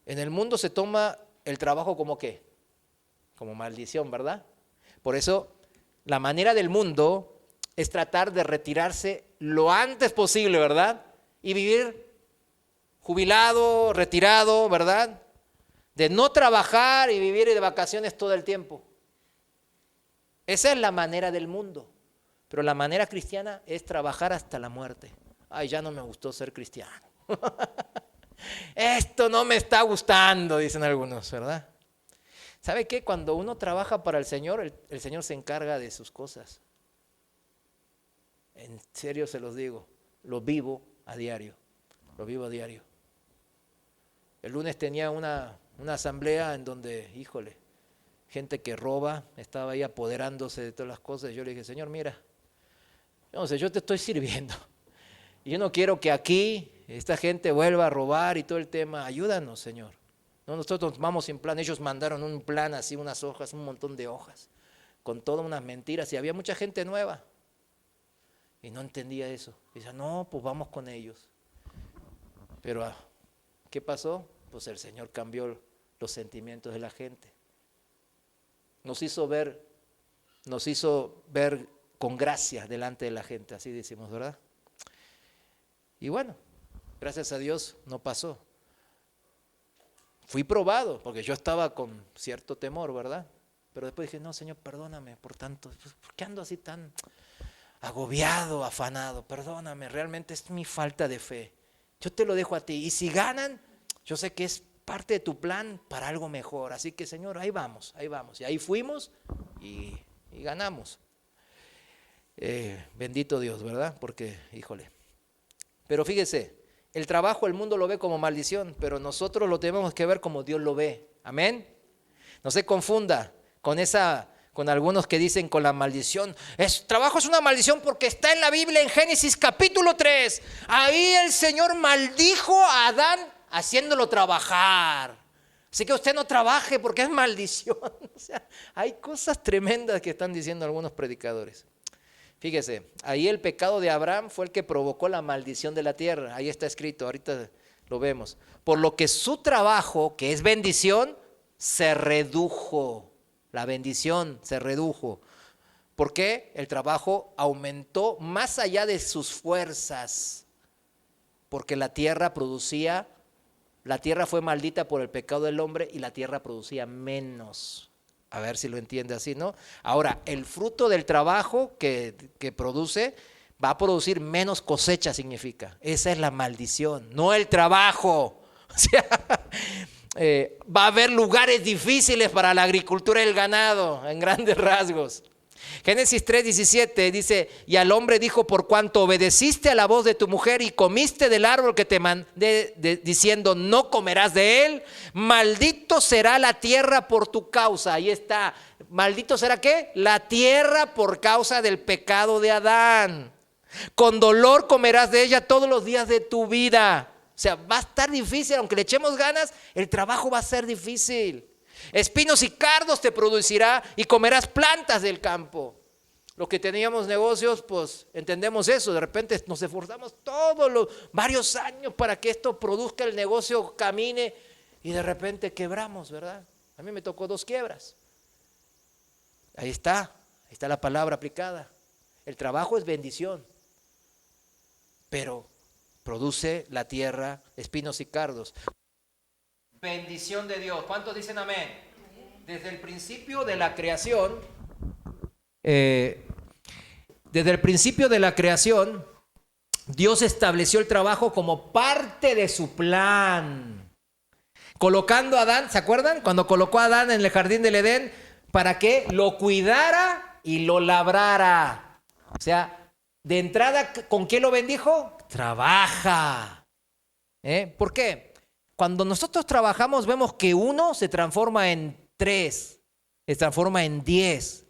En el mundo se toma el trabajo como ¿qué? Como maldición, ¿verdad? Por eso la manera del mundo es tratar de retirarse lo antes posible, ¿verdad? Y vivir jubilado, retirado, ¿verdad? De no trabajar y vivir de vacaciones todo el tiempo. Esa es la manera del mundo. Pero la manera cristiana es trabajar hasta la muerte. Ay, ya no me gustó ser cristiano. Esto no me está gustando, dicen algunos, ¿verdad? ¿Sabe qué? Cuando uno trabaja para el Señor, el Señor se encarga de sus cosas. En serio se los digo, lo vivo a diario. Lo vivo a diario. El lunes tenía una asamblea en donde, híjole, gente que roba, estaba ahí apoderándose de todas las cosas. Y yo le dije, Señor, mira, no sé, yo te estoy sirviendo. Y yo no quiero que aquí esta gente vuelva a robar y todo el tema. Ayúdanos, Señor. No, nosotros vamos sin plan. Ellos mandaron un plan así, unas hojas, un montón de hojas, con todas unas mentiras. Y había mucha gente nueva. Y no entendía eso. Y decía, no, pues vamos con ellos. Pero, ¿qué pasó? Pues el Señor cambió los sentimientos de la gente. Nos hizo ver con gracia delante de la gente, así decimos, ¿verdad? Y bueno, gracias a Dios no pasó. Fui probado, porque yo estaba con cierto temor, ¿verdad? Pero después dije, no, Señor, perdóname por tanto, ¿por qué ando así tan agobiado, afanado? Perdóname, realmente es mi falta de fe. Yo te lo dejo a ti. Y si ganan, yo sé que es parte de tu plan para algo mejor. Así que, Señor, ahí vamos, ahí vamos. Y ahí fuimos y ganamos. Bendito Dios, ¿verdad? Porque, híjole. Pero fíjese, el trabajo el mundo lo ve como maldición, pero nosotros lo tenemos que ver como Dios lo ve. Amén. No se confunda con algunos que dicen con la maldición. Trabajo es una maldición porque está en la Biblia en Génesis capítulo 3. Ahí el Señor maldijo a Adán haciéndolo trabajar. Así que usted no trabaje porque es maldición. O sea, hay cosas tremendas que están diciendo algunos predicadores. Fíjese, ahí el pecado de Abraham fue el que provocó la maldición de la tierra. Ahí está escrito, ahorita lo vemos. Por lo que su trabajo, que es bendición, se redujo. La bendición se redujo. ¿Por qué? El trabajo aumentó más allá de sus fuerzas. Porque la tierra fue maldita por el pecado del hombre y la tierra producía menos. A ver si lo entiende así, ¿no? Ahora, el fruto del trabajo que produce va a producir menos cosecha, significa. Esa es la maldición, no el trabajo. O sea, va a haber lugares difíciles para la agricultura y el ganado, en grandes rasgos. Génesis 3:17 dice, y al hombre dijo, por cuanto obedeciste a la voz de tu mujer y comiste del árbol que te mandé diciendo, no comerás de él, maldito será la tierra por tu causa. Ahí está, maldito será ¿qué? La tierra por causa del pecado de Adán. Con dolor comerás de ella todos los días de tu vida. O sea, va a estar difícil, aunque le echemos ganas, el trabajo va a ser difícil. Espinos y cardos te producirá y comerás plantas del campo. Los que teníamos negocios, pues entendemos eso. De repente nos esforzamos varios años para que esto produzca, el negocio camine y de repente quebramos, ¿verdad? A mí me tocó 2 quiebras. Ahí está la palabra aplicada. El trabajo es bendición, pero produce la tierra espinos y cardos. Bendición de Dios. ¿Cuántos dicen amén? Desde el principio de la creación, Dios estableció el trabajo como parte de su plan. Colocando a Adán, ¿se acuerdan? Cuando colocó a Adán en el jardín del Edén, para que lo cuidara y lo labrara. O sea, de entrada, ¿con qué lo bendijo? Trabaja. ¿Por qué? Cuando nosotros trabajamos vemos que 1 se transforma en 3, se transforma en 10,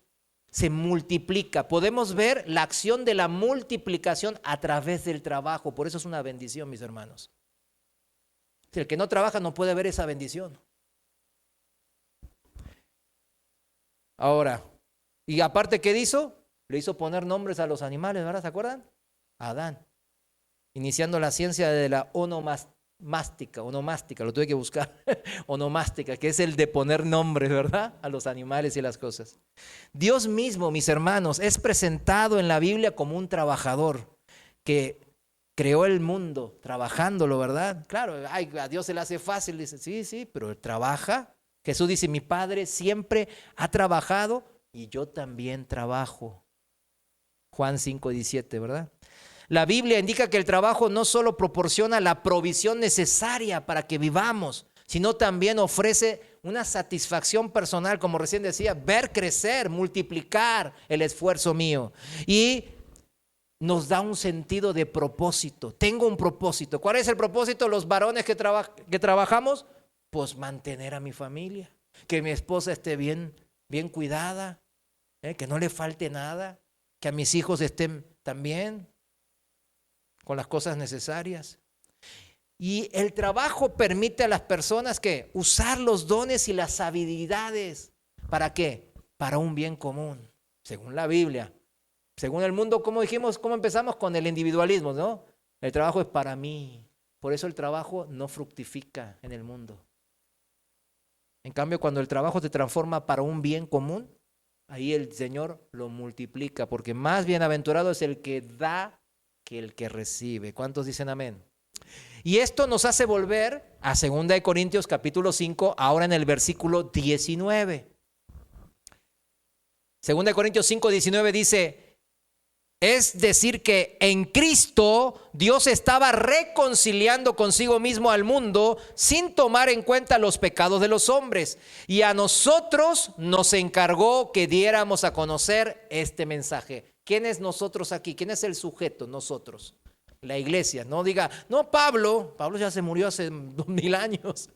se multiplica. Podemos ver la acción de la multiplicación a través del trabajo. Por eso es una bendición, mis hermanos. Si el que no trabaja no puede ver esa bendición. Ahora, y aparte, ¿qué hizo? Le hizo poner nombres a los animales, ¿verdad? ¿Se acuerdan? Adán. Iniciando la ciencia de la onomástica, lo tuve que buscar, onomástica, que es el de poner nombres, ¿verdad? A los animales y las cosas. Dios mismo, mis hermanos, es presentado en la Biblia como un trabajador que creó el mundo trabajándolo, ¿verdad? Claro, a Dios se le hace fácil, dice, sí, pero él trabaja. Jesús dice, mi Padre siempre ha trabajado y yo también trabajo. Juan 5:17, ¿verdad? La Biblia indica que el trabajo no solo proporciona la provisión necesaria para que vivamos, sino también ofrece una satisfacción personal, como recién decía, ver crecer, multiplicar el esfuerzo mío. Y nos da un sentido de propósito. Tengo un propósito. ¿Cuál es el propósito? Los varones que trabajamos, pues mantener a mi familia, que mi esposa esté bien cuidada, que no le falte nada, que a mis hijos estén también con las cosas necesarias. Y el trabajo permite a las personas que usar los dones y las habilidades. ¿Para qué? Para un bien común, según la Biblia. Según el mundo, ¿cómo dijimos? ¿Cómo empezamos? Con el individualismo, ¿no? El trabajo es para mí. Por eso el trabajo no fructifica en el mundo. En cambio, cuando el trabajo se transforma para un bien común, ahí el Señor lo multiplica, porque más bienaventurado es el que da que el que recibe. ¿Cuántos dicen amén? Y esto nos hace volver a 2 Corintios capítulo 5, ahora en el versículo 19. 2 Corintios 5, 19 dice, es decir que en Cristo Dios estaba reconciliando consigo mismo al mundo sin tomar en cuenta los pecados de los hombres. Y a nosotros nos encargó que diéramos a conocer este mensaje. ¿Quién es nosotros aquí? ¿Quién es el sujeto? Nosotros. La iglesia. No diga, no, Pablo ya se murió hace 2000 años.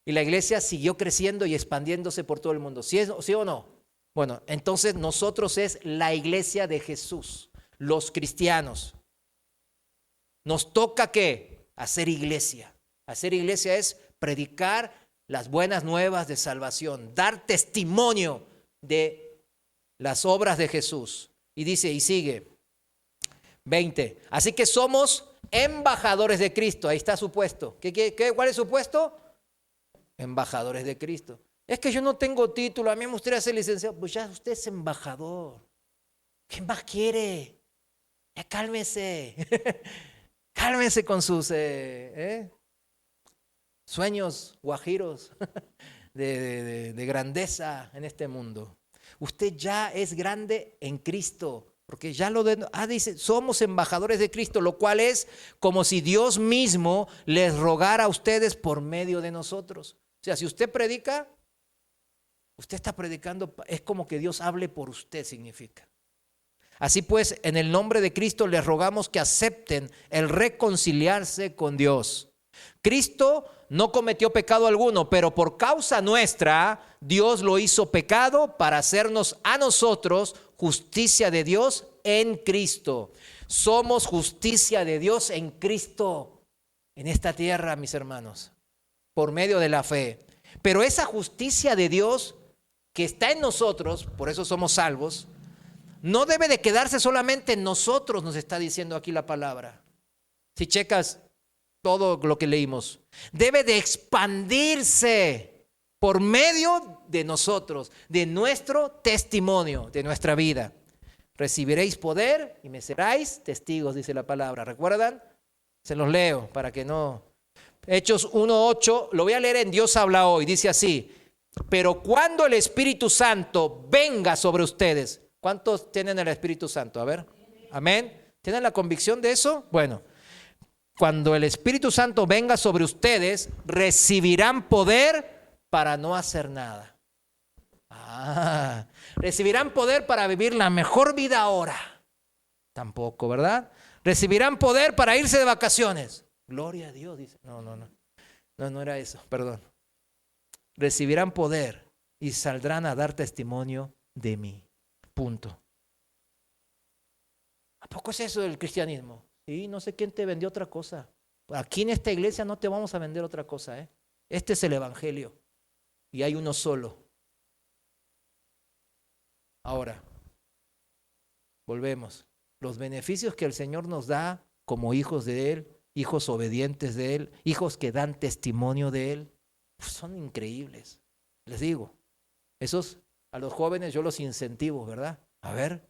Y la iglesia siguió creciendo y expandiéndose por todo el mundo. ¿Sí o no? Bueno, entonces nosotros es la iglesia de Jesús, los cristianos. Nos toca ¿qué? Hacer iglesia. Hacer iglesia es predicar las buenas nuevas de salvación, dar testimonio de las obras de Jesús. Y dice, y sigue, 20. Así que somos embajadores de Cristo. Ahí está su puesto. ¿Cuál es su puesto? Embajadores de Cristo. Es que yo no tengo título, a mí me gustaría ser licenciado. Pues ya usted es embajador. ¿Qué más quiere? Ya cálmese. Cálmese con sus sueños guajiros de grandeza en este mundo. Usted ya es grande en Cristo. Porque ya dice, somos embajadores de Cristo, lo cual es como si Dios mismo les rogara a ustedes por medio de nosotros. O sea, si usted predica, usted está predicando, es como que Dios hable por usted, significa. Así pues, en el nombre de Cristo les rogamos que acepten el reconciliarse con Dios. Cristo no cometió pecado alguno, pero por causa nuestra, Dios lo hizo pecado para hacernos a nosotros justicia de Dios en Cristo. Somos justicia de Dios en Cristo, en esta tierra, mis hermanos, por medio de la fe. Pero esa justicia de Dios que está en nosotros, por eso somos salvos, no debe de quedarse solamente en nosotros, nos está diciendo aquí la palabra. Si checas todo lo que leímos, debe de expandirse por medio de nosotros, de nuestro testimonio, de nuestra vida. Recibiréis poder y me seréis testigos, dice la palabra. ¿Recuerdan? Se los leo para que no. Hechos 1:8, lo voy a leer en Dios habla hoy, dice así. Pero cuando el Espíritu Santo venga sobre ustedes, ¿cuántos tienen el Espíritu Santo? A ver, amén. ¿Tienen la convicción de eso? Bueno, cuando el Espíritu Santo venga sobre ustedes, recibirán poder para no hacer nada. Recibirán poder para vivir la mejor vida ahora. Tampoco, ¿verdad? Recibirán poder para irse de vacaciones. Gloria a Dios, dice. No era eso, perdón. Recibirán poder y saldrán a dar testimonio de mí. Punto. ¿A poco es eso del cristianismo? Sí, no sé quién te vendió otra cosa. Aquí en esta iglesia no te vamos a vender otra cosa, Este es el evangelio y hay uno solo. Ahora, volvemos. Los beneficios que el Señor nos da como hijos de Él, hijos obedientes de Él, hijos que dan testimonio de Él, pues son increíbles. Les digo, esos a los jóvenes yo los incentivo, ¿verdad? A ver,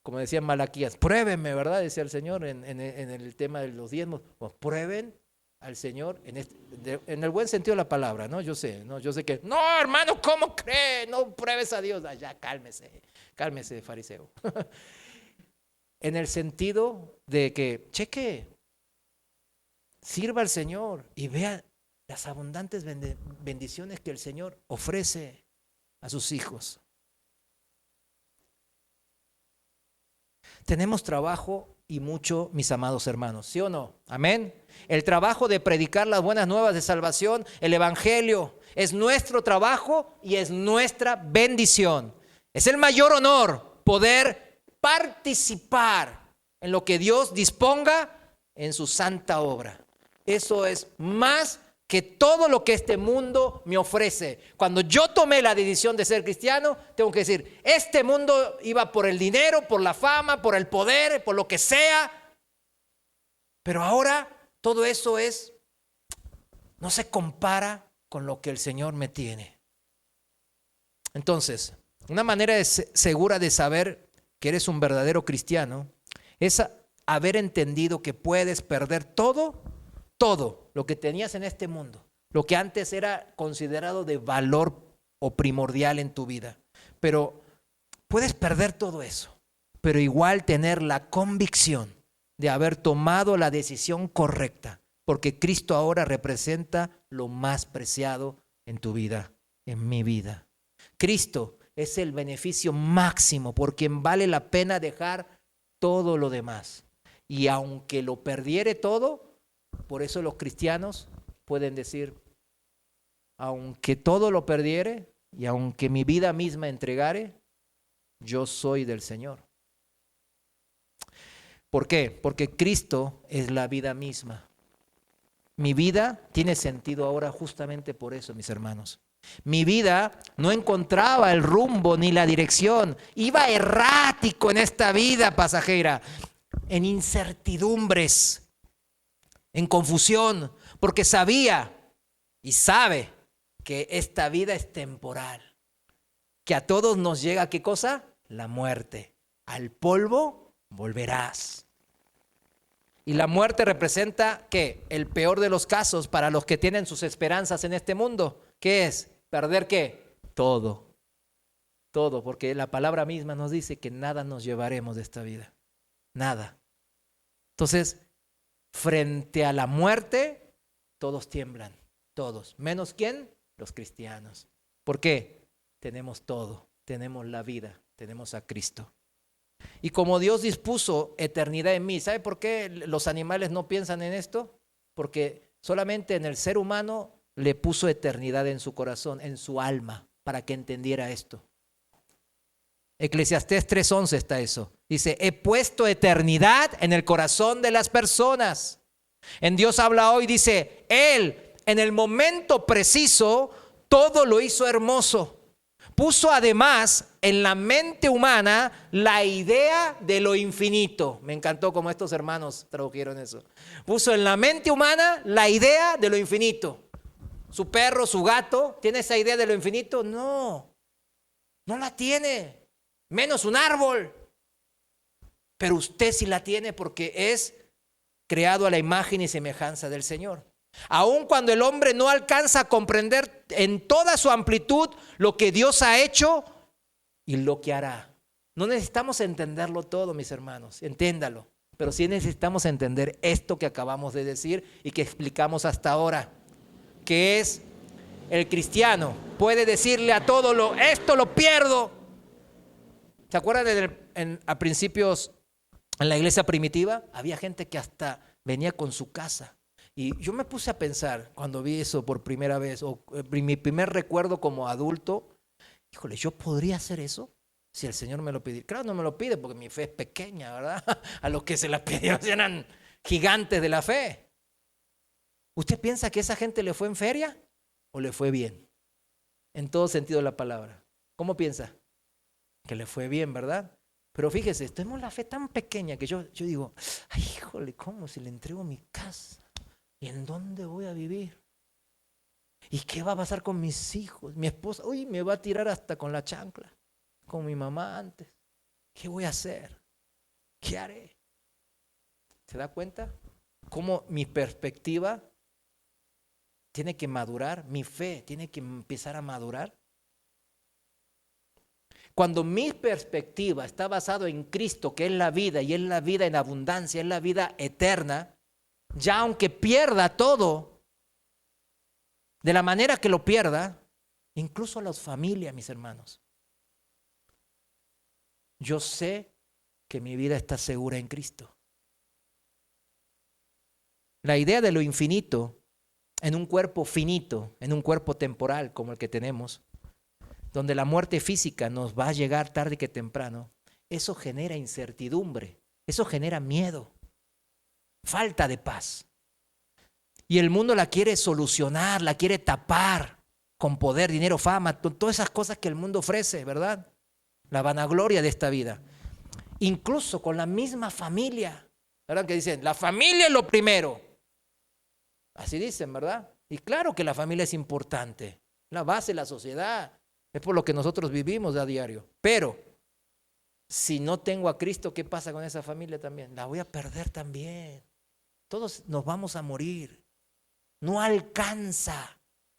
como decía Malaquías, pruébenme, ¿verdad? Decía el Señor en el tema de los diezmos. Pues prueben al Señor en el buen sentido de la palabra, ¿no? Yo sé que, no, hermano, ¿cómo cree? No pruebes a Dios. Ya, cálmese, fariseo. En el sentido de que, cheque, sirva al Señor y vea las abundantes bendiciones que el Señor ofrece a sus hijos. Tenemos trabajo y mucho, mis amados hermanos, ¿sí o no? Amén. El trabajo de predicar las buenas nuevas de salvación, el evangelio, es nuestro trabajo y es nuestra bendición. Es el mayor honor poder participar en lo que Dios disponga en su santa obra. Eso es más que todo lo que este mundo me ofrece. Cuando yo tomé la decisión de ser cristiano, tengo que decir, este mundo iba por el dinero, por la fama, por el poder, por lo que sea. Pero ahora todo eso no se compara con lo que el Señor me tiene. Entonces, Una manera segura de saber que eres un verdadero cristiano es haber entendido que puedes perder todo lo que tenías en este mundo, lo que antes era considerado de valor o primordial en tu vida. Pero puedes perder todo eso, pero igual tener la convicción de haber tomado la decisión correcta, porque Cristo ahora representa lo más preciado en tu vida, en mi vida. Cristo es el beneficio máximo por quien vale la pena dejar todo lo demás. Y aunque lo perdiere todo, por eso los cristianos pueden decir, aunque todo lo perdiere y aunque mi vida misma entregare, yo soy del Señor. ¿Por qué? Porque Cristo es la vida misma. Mi vida tiene sentido ahora justamente por eso, mis hermanos. Mi vida no encontraba el rumbo ni la dirección. Iba errático en esta vida pasajera, en incertidumbres, en confusión, porque sabía y sabe que esta vida es temporal, que a todos nos llega, ¿qué cosa? La muerte. Al polvo volverás. Y la muerte representa, ¿qué? El peor de los casos para los que tienen sus esperanzas en este mundo. ¿Qué es? ¿Perder qué? Todo. Todo, porque la palabra misma nos dice que nada nos llevaremos de esta vida. Nada. Entonces, frente a la muerte, todos tiemblan. Todos. ¿Menos quién? Los cristianos. ¿Por qué? Tenemos todo. Tenemos la vida. Tenemos a Cristo. Y como Dios dispuso eternidad en mí, ¿sabe por qué los animales no piensan en esto? Porque solamente en el ser humano le puso eternidad en su corazón, en su alma, para que entendiera esto. Eclesiastés 3:11 está eso. Dice, he puesto eternidad en el corazón de las personas. En Dios habla hoy, dice, Él en el momento preciso todo lo hizo hermoso. Puso además en la mente humana la idea de lo infinito. Me encantó cómo estos hermanos tradujeron eso. Puso en la mente humana la idea de lo infinito. Su perro, su gato, ¿tiene esa idea de lo infinito? No, no la tiene. Menos un árbol. Pero usted sí la tiene porque es creado a la imagen y semejanza del Señor. Aun cuando el hombre no alcanza a comprender en toda su amplitud lo que Dios ha hecho y lo que hará. No necesitamos entenderlo todo, mis hermanos, entiéndalo. Pero sí necesitamos entender esto que acabamos de decir y que explicamos hasta ahora, que es el cristiano puede decirle a todo esto lo pierdo. ¿Se acuerdan a principios en la iglesia primitiva? Había gente que hasta venía con su casa. Y yo me puse a pensar cuando vi eso por primera vez, o mi primer recuerdo como adulto, híjole, ¿yo podría hacer eso? Si el Señor me lo pidiera. Claro, no me lo pide porque mi fe es pequeña, ¿verdad? A los que se la pidieron eran gigantes de la fe. ¿Usted piensa que esa gente le fue en feria o le fue bien? En todo sentido de la palabra. ¿Cómo piensa? Que le fue bien, ¿verdad? Pero fíjese, tenemos la fe tan pequeña que yo digo, ay, híjole, ¿cómo si le entrego mi casa? ¿Y en dónde voy a vivir? ¿Y qué va a pasar con mis hijos? Mi esposa, uy, me va a tirar hasta con la chancla, con mi mamá antes. ¿Qué voy a hacer? ¿Qué haré? ¿Se da cuenta? Cómo mi perspectiva tiene que madurar, mi fe tiene que empezar a madurar. Cuando mi perspectiva está basada en Cristo, que es la vida, y es la vida en abundancia, es la vida eterna, ya aunque pierda todo, de la manera que lo pierda, incluso las familias, mis hermanos, yo sé que mi vida está segura en Cristo. La idea de lo infinito en un cuerpo finito, en un cuerpo temporal como el que tenemos, donde la muerte física nos va a llegar tarde que temprano, eso genera incertidumbre, eso genera miedo, falta de paz. Y el mundo la quiere solucionar, la quiere tapar con poder, dinero, fama, todas esas cosas que el mundo ofrece, ¿verdad? La vanagloria de esta vida. Incluso con la misma familia, ¿verdad? Que dicen, la familia es lo primero. Así dicen, ¿verdad? Y claro que la familia es importante, la base de la sociedad. Es por lo que nosotros vivimos a diario. Pero si no tengo a Cristo, ¿qué pasa con esa familia también? La voy a perder también. Todos nos vamos a morir. No alcanza,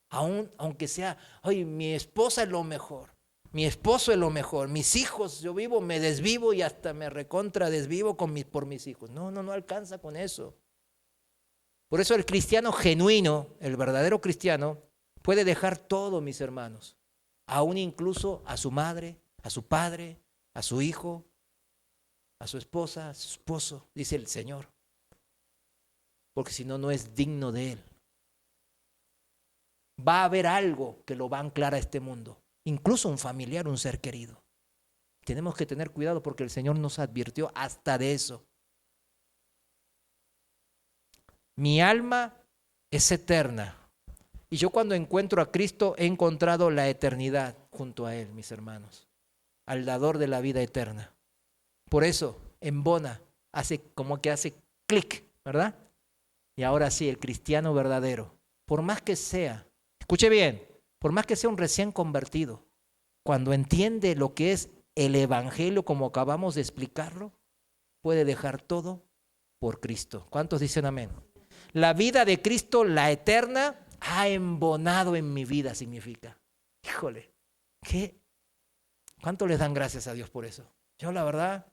aunque sea, oye, mi esposa es lo mejor, mi esposo es lo mejor, mis hijos, yo vivo, me desvivo y hasta me recontra desvivo por mis hijos. No alcanza con eso. Por eso el cristiano genuino, el verdadero cristiano, puede dejar todo, mis hermanos, aún incluso a su madre, a su padre, a su hijo, a su esposa, a su esposo, dice el Señor, porque si no, no es digno de Él. Va a haber algo que lo va a anclar a este mundo, incluso un familiar, un ser querido. Tenemos que tener cuidado porque el Señor nos advirtió hasta de eso. Mi alma es eterna y yo cuando encuentro a Cristo he encontrado la eternidad junto a Él, mis hermanos, al dador de la vida eterna. Por eso embona, hace clic, ¿verdad? Y ahora sí, el cristiano verdadero, por más que sea, escuche bien, por más que sea un recién convertido, cuando entiende lo que es el evangelio como acabamos de explicarlo, puede dejar todo por Cristo. ¿Cuántos dicen amén? La vida de Cristo, la eterna, ha embonado en mi vida, significa. Híjole, ¿cuánto les dan gracias a Dios por eso? Yo la verdad,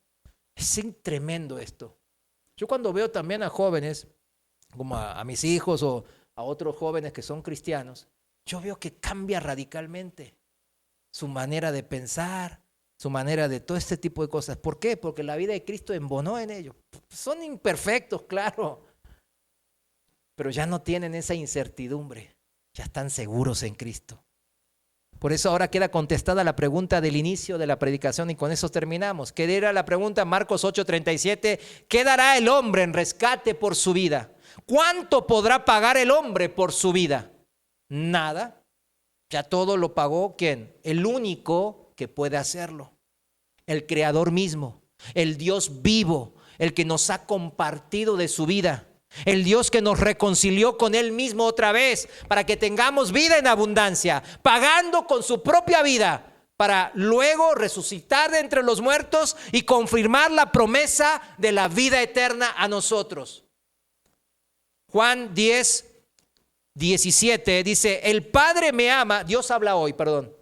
es tremendo esto. Yo cuando veo también a jóvenes, como a mis hijos o a otros jóvenes que son cristianos, yo veo que cambia radicalmente su manera de pensar, su manera de todo este tipo de cosas. ¿Por qué? Porque la vida de Cristo embonó en ellos. Son imperfectos, claro, pero ya no tienen esa incertidumbre, ya están seguros en Cristo. Por eso ahora queda contestada la pregunta del inicio de la predicación y con eso terminamos. ¿Qué era la pregunta? Marcos 8:37, ¿qué dará el hombre en rescate por su vida? ¿Cuánto podrá pagar el hombre por su vida? Nada. Ya todo lo pagó, ¿quién? El único que puede hacerlo. El Creador mismo, el Dios vivo, el que nos ha compartido de su vida. El Dios que nos reconcilió con Él mismo otra vez para que tengamos vida en abundancia, pagando con su propia vida para luego resucitar de entre los muertos y confirmar la promesa de la vida eterna a nosotros. Juan 10:17 dice, el Padre me ama, Dios habla hoy, perdón.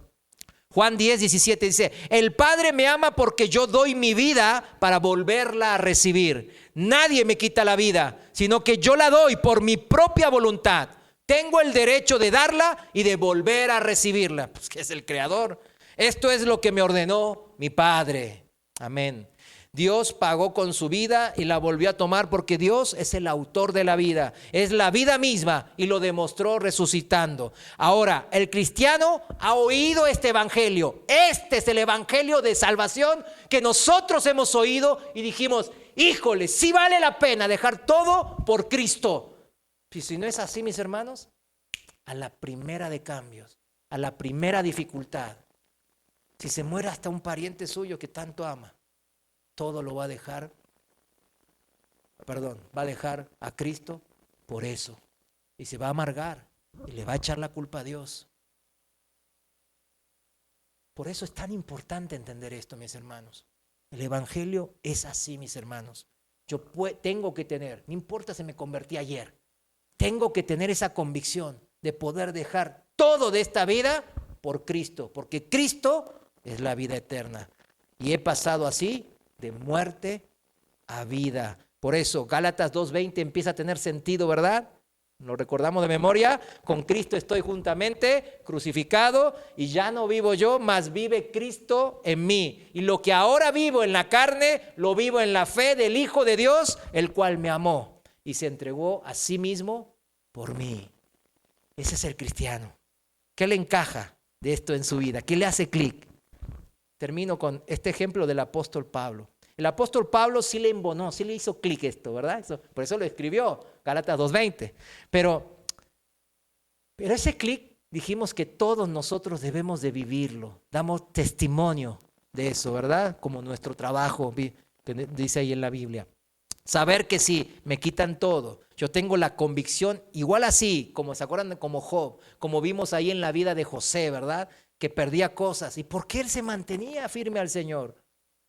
Juan 10:17 dice, el Padre me ama porque yo doy mi vida para volverla a recibir. Nadie me quita la vida, sino que yo la doy por mi propia voluntad. Tengo el derecho de darla y de volver a recibirla. Pues que es el Creador. Esto es lo que me ordenó mi Padre. Amén. Dios pagó con su vida y la volvió a tomar porque Dios es el autor de la vida, es la vida misma y lo demostró resucitando. Ahora, el cristiano ha oído este evangelio. Este es el evangelio de salvación que nosotros hemos oído y dijimos, híjole, sí vale la pena dejar todo por Cristo. Y si no es así, mis hermanos, a la primera de cambios, a la primera dificultad, si se muere hasta un pariente suyo que tanto ama, todo lo va a dejar, va a dejar a Cristo por eso. Y se va a amargar y le va a echar la culpa a Dios. Por eso es tan importante entender esto, mis hermanos. El evangelio es así, mis hermanos. Yo tengo que tener, no importa si me convertí ayer, tengo que tener esa convicción de poder dejar todo de esta vida por Cristo, porque Cristo es la vida eterna. Y he pasado así de muerte a vida. Por eso Gálatas 2:20 empieza a tener sentido, ¿verdad? Lo recordamos de memoria. Con Cristo estoy juntamente crucificado y ya no vivo yo, mas vive Cristo en mí. Y lo que ahora vivo en la carne, lo vivo en la fe del Hijo de Dios, el cual me amó y se entregó a sí mismo por mí. Ese es el cristiano. ¿Qué le encaja de esto en su vida? ¿Qué le hace clic? Termino con este ejemplo del apóstol Pablo. El apóstol Pablo sí le embonó, sí le hizo clic esto, ¿verdad? Por eso lo escribió, Gálatas 2:20. Pero ese clic dijimos que todos nosotros debemos de vivirlo. Damos testimonio de eso, ¿verdad? Como nuestro trabajo, que dice ahí en la Biblia. Saber que si me quitan todo, yo tengo la convicción, igual así, como se acuerdan, como Job, como vimos ahí en la vida de José, ¿verdad? que perdía cosas. ¿Y por qué él se mantenía firme al Señor?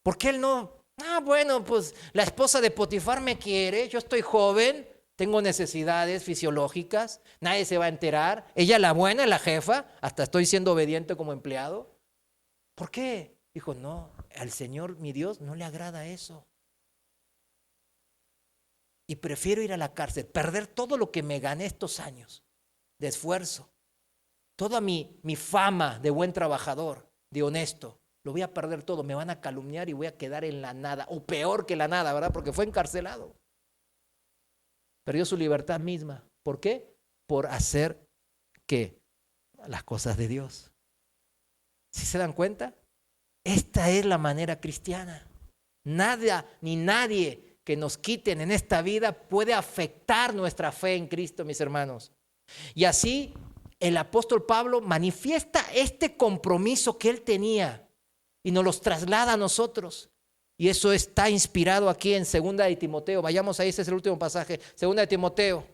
¿Por qué él no? Bueno, pues la esposa de Potifar me quiere, yo estoy joven, tengo necesidades fisiológicas, nadie se va a enterar. Ella la buena, la jefa, hasta estoy siendo obediente como empleado. ¿Por qué? Dijo, no, al Señor, mi Dios, no le agrada eso. Y prefiero ir a la cárcel, perder todo lo que me gané estos años de esfuerzo, toda mi fama de buen trabajador, de honesto. Lo voy a perder todo, me van a calumniar y voy a quedar en la nada, o peor que la nada, ¿verdad? Porque fue encarcelado. Perdió su libertad misma. ¿Por qué? Por hacer, ¿qué? Las cosas de Dios. ¿Sí se dan cuenta? Esta es la manera cristiana. Nada ni nadie que nos quiten en esta vida puede afectar nuestra fe en Cristo, mis hermanos. Y así el apóstol Pablo manifiesta este compromiso que él tenía y nos los traslada a nosotros. Y eso está inspirado aquí en 2 de Timoteo. Vayamos ahí, ese es el último pasaje. 2 de Timoteo,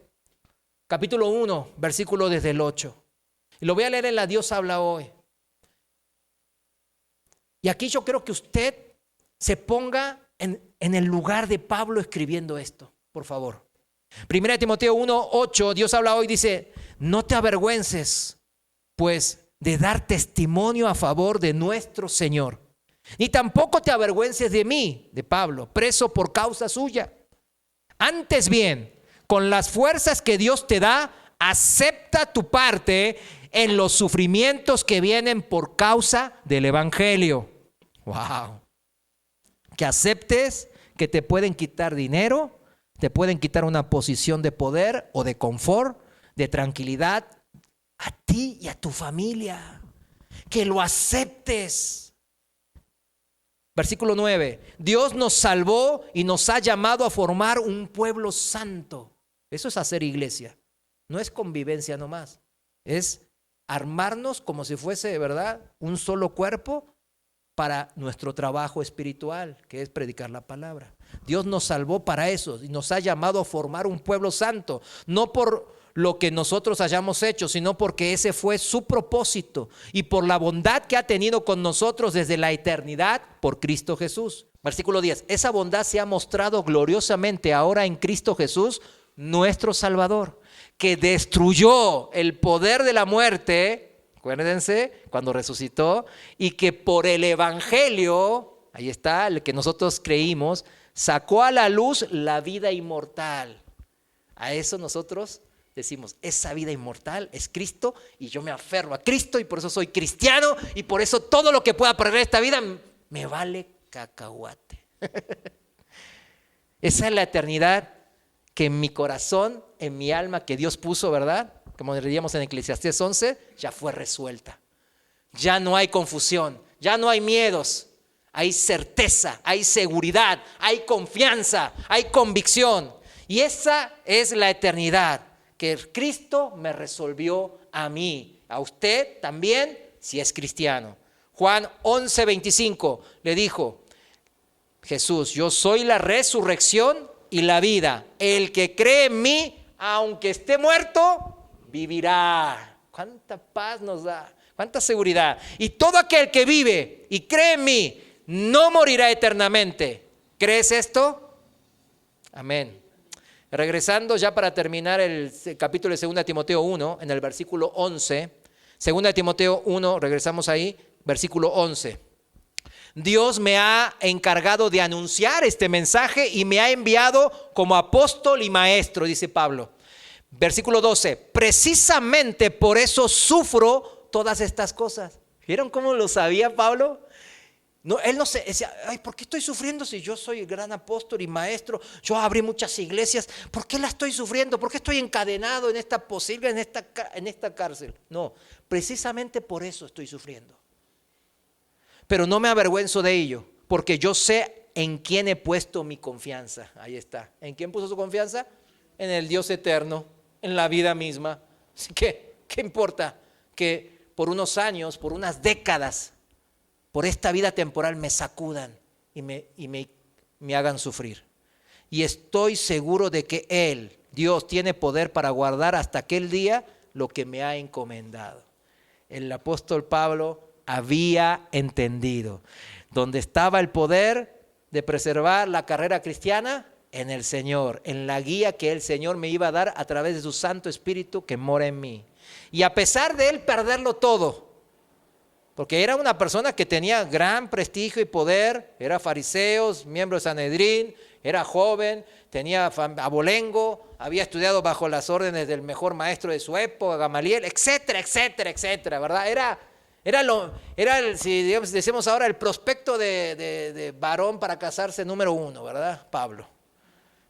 capítulo 1, versículo desde el 8. Y lo voy a leer en la Dios habla hoy. Y aquí yo creo que usted se ponga en el lugar de Pablo escribiendo esto, por favor. 1 Timoteo 1, 8, Dios habla hoy, dice, no te avergüences, pues, de dar testimonio a favor de nuestro Señor. Ni tampoco te avergüences de mí, de Pablo, preso por causa suya. Antes bien, con las fuerzas que Dios te da, acepta tu parte en los sufrimientos que vienen por causa del Evangelio. Wow. Que aceptes que te pueden quitar dinero, te pueden quitar una posición de poder o de confort, de tranquilidad, a ti y a tu familia. Que lo aceptes. Versículo 9. Dios nos salvó y nos ha llamado a formar un pueblo santo. Eso es hacer iglesia. No es convivencia nomás. Es armarnos como si fuese, ¿verdad?, un solo cuerpo para nuestro trabajo espiritual, que es predicar la palabra. Dios nos salvó para eso y nos ha llamado a formar un pueblo santo, no por lo que nosotros hayamos hecho, sino porque ese fue su propósito y por la bondad que ha tenido con nosotros desde la eternidad por Cristo Jesús. Versículo 10, esa bondad se ha mostrado gloriosamente ahora en Cristo Jesús, nuestro Salvador, que destruyó el poder de la muerte. Acuérdense, cuando resucitó, y que por el Evangelio, ahí está, el que nosotros creímos, sacó a la luz la vida inmortal. A eso nosotros decimos, esa vida inmortal es Cristo y yo me aferro a Cristo y por eso soy cristiano y por eso todo lo que pueda perder esta vida me vale cacahuate. Esa es la eternidad que en mi corazón, en mi alma, que Dios puso, ¿verdad?, como leíamos en Eclesiastés 11, ya fue resuelta. Ya no hay confusión, ya no hay miedos, hay certeza, hay seguridad, hay confianza, hay convicción. Y esa es la eternidad que Cristo me resolvió a mí, a usted también, si es cristiano. Juan 11:25 le dijo Jesús, yo soy la resurrección y la vida. El que cree en mí, aunque esté muerto, vivirá. Cuánta paz nos da, cuánta seguridad. Y todo aquel que vive y cree en mí no morirá eternamente. ¿Crees esto? Amén. Regresando ya para terminar el capítulo de 2 Timoteo 1, en el versículo 11. 2 Timoteo 1, regresamos ahí, versículo 11. Dios me ha encargado de anunciar este mensaje y me ha enviado como apóstol y maestro, dice Pablo. Versículo 12, precisamente por eso sufro todas estas cosas. ¿Vieron cómo lo sabía Pablo? No, él no se decía, ay, ¿por qué estoy sufriendo si yo soy gran apóstol y maestro? Yo abrí muchas iglesias, ¿por qué la estoy sufriendo? ¿Por qué estoy encadenado en esta cárcel? No, precisamente por eso estoy sufriendo. Pero no me avergüenzo de ello, porque yo sé en quién he puesto mi confianza. Ahí está. ¿En quién puso su confianza? En el Dios eterno, en la vida misma. Así que, ¿qué importa? Que por unos años, por unas décadas, por esta vida temporal me sacudan y me hagan sufrir. Y estoy seguro de que Él, Dios, tiene poder para guardar hasta aquel día lo que me ha encomendado. el apóstol Pablo había entendido. ¿Dónde estaba el poder de preservar la carrera cristiana? En el Señor, en la guía que el Señor me iba a dar a través de su Santo Espíritu que mora en mí. Y a pesar de él perderlo todo, porque era una persona que tenía gran prestigio y poder, era fariseo, miembro de Sanedrín, era joven, tenía abolengo, había estudiado bajo las órdenes del mejor maestro de su época, Gamaliel, etcétera, etcétera, etcétera, ¿verdad? Si digamos, decimos ahora, el prospecto de varón para casarse número 1, ¿verdad? Pablo.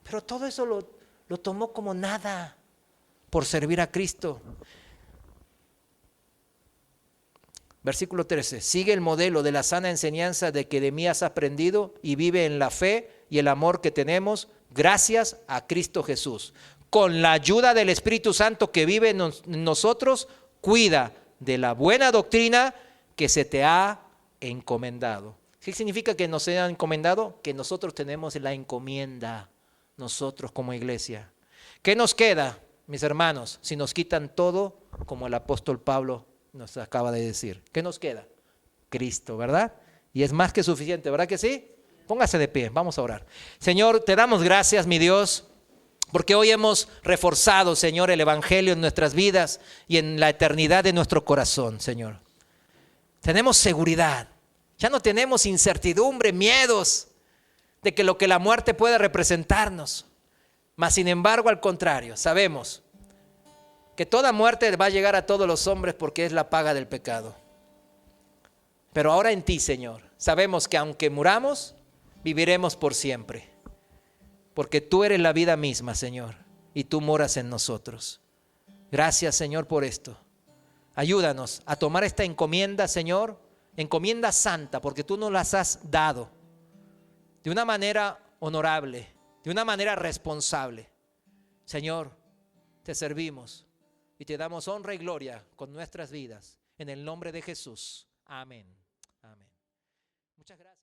Pero todo eso lo tomó como nada por servir a Cristo. Versículo 13. Sigue el modelo de la sana enseñanza de que de mí has aprendido y vive en la fe y el amor que tenemos gracias a Cristo Jesús. Con la ayuda del Espíritu Santo que vive en nosotros, cuida de la buena doctrina que se te ha encomendado. ¿Qué significa que nos sea encomendado? Que nosotros tenemos la encomienda. Nosotros como iglesia. ¿Qué nos queda, mis hermanos, si nos quitan todo, como el apóstol Pablo nos acaba de decir? ¿Qué nos queda? Cristo, ¿verdad? Y es más que suficiente, ¿verdad que sí? Póngase de pie, vamos a orar. Señor, te damos gracias, mi Dios, porque hoy hemos reforzado, Señor, el Evangelio en nuestras vidas y en la eternidad de nuestro corazón, Señor. Tenemos seguridad, ya no tenemos incertidumbre, miedos de que lo que la muerte puede representarnos. Mas sin embargo, al contrario, sabemos que toda muerte va a llegar a todos los hombres porque es la paga del pecado. Pero ahora en ti, Señor, sabemos que aunque muramos, viviremos por siempre. Porque tú eres la vida misma, Señor, y tú moras en nosotros. Gracias, Señor, por esto. Ayúdanos a tomar esta encomienda, Señor, encomienda santa, porque tú nos las has dado de una manera honorable, de una manera responsable. Señor, te servimos y te damos honra y gloria con nuestras vidas. En el nombre de Jesús. Amén. Amén. Muchas gracias.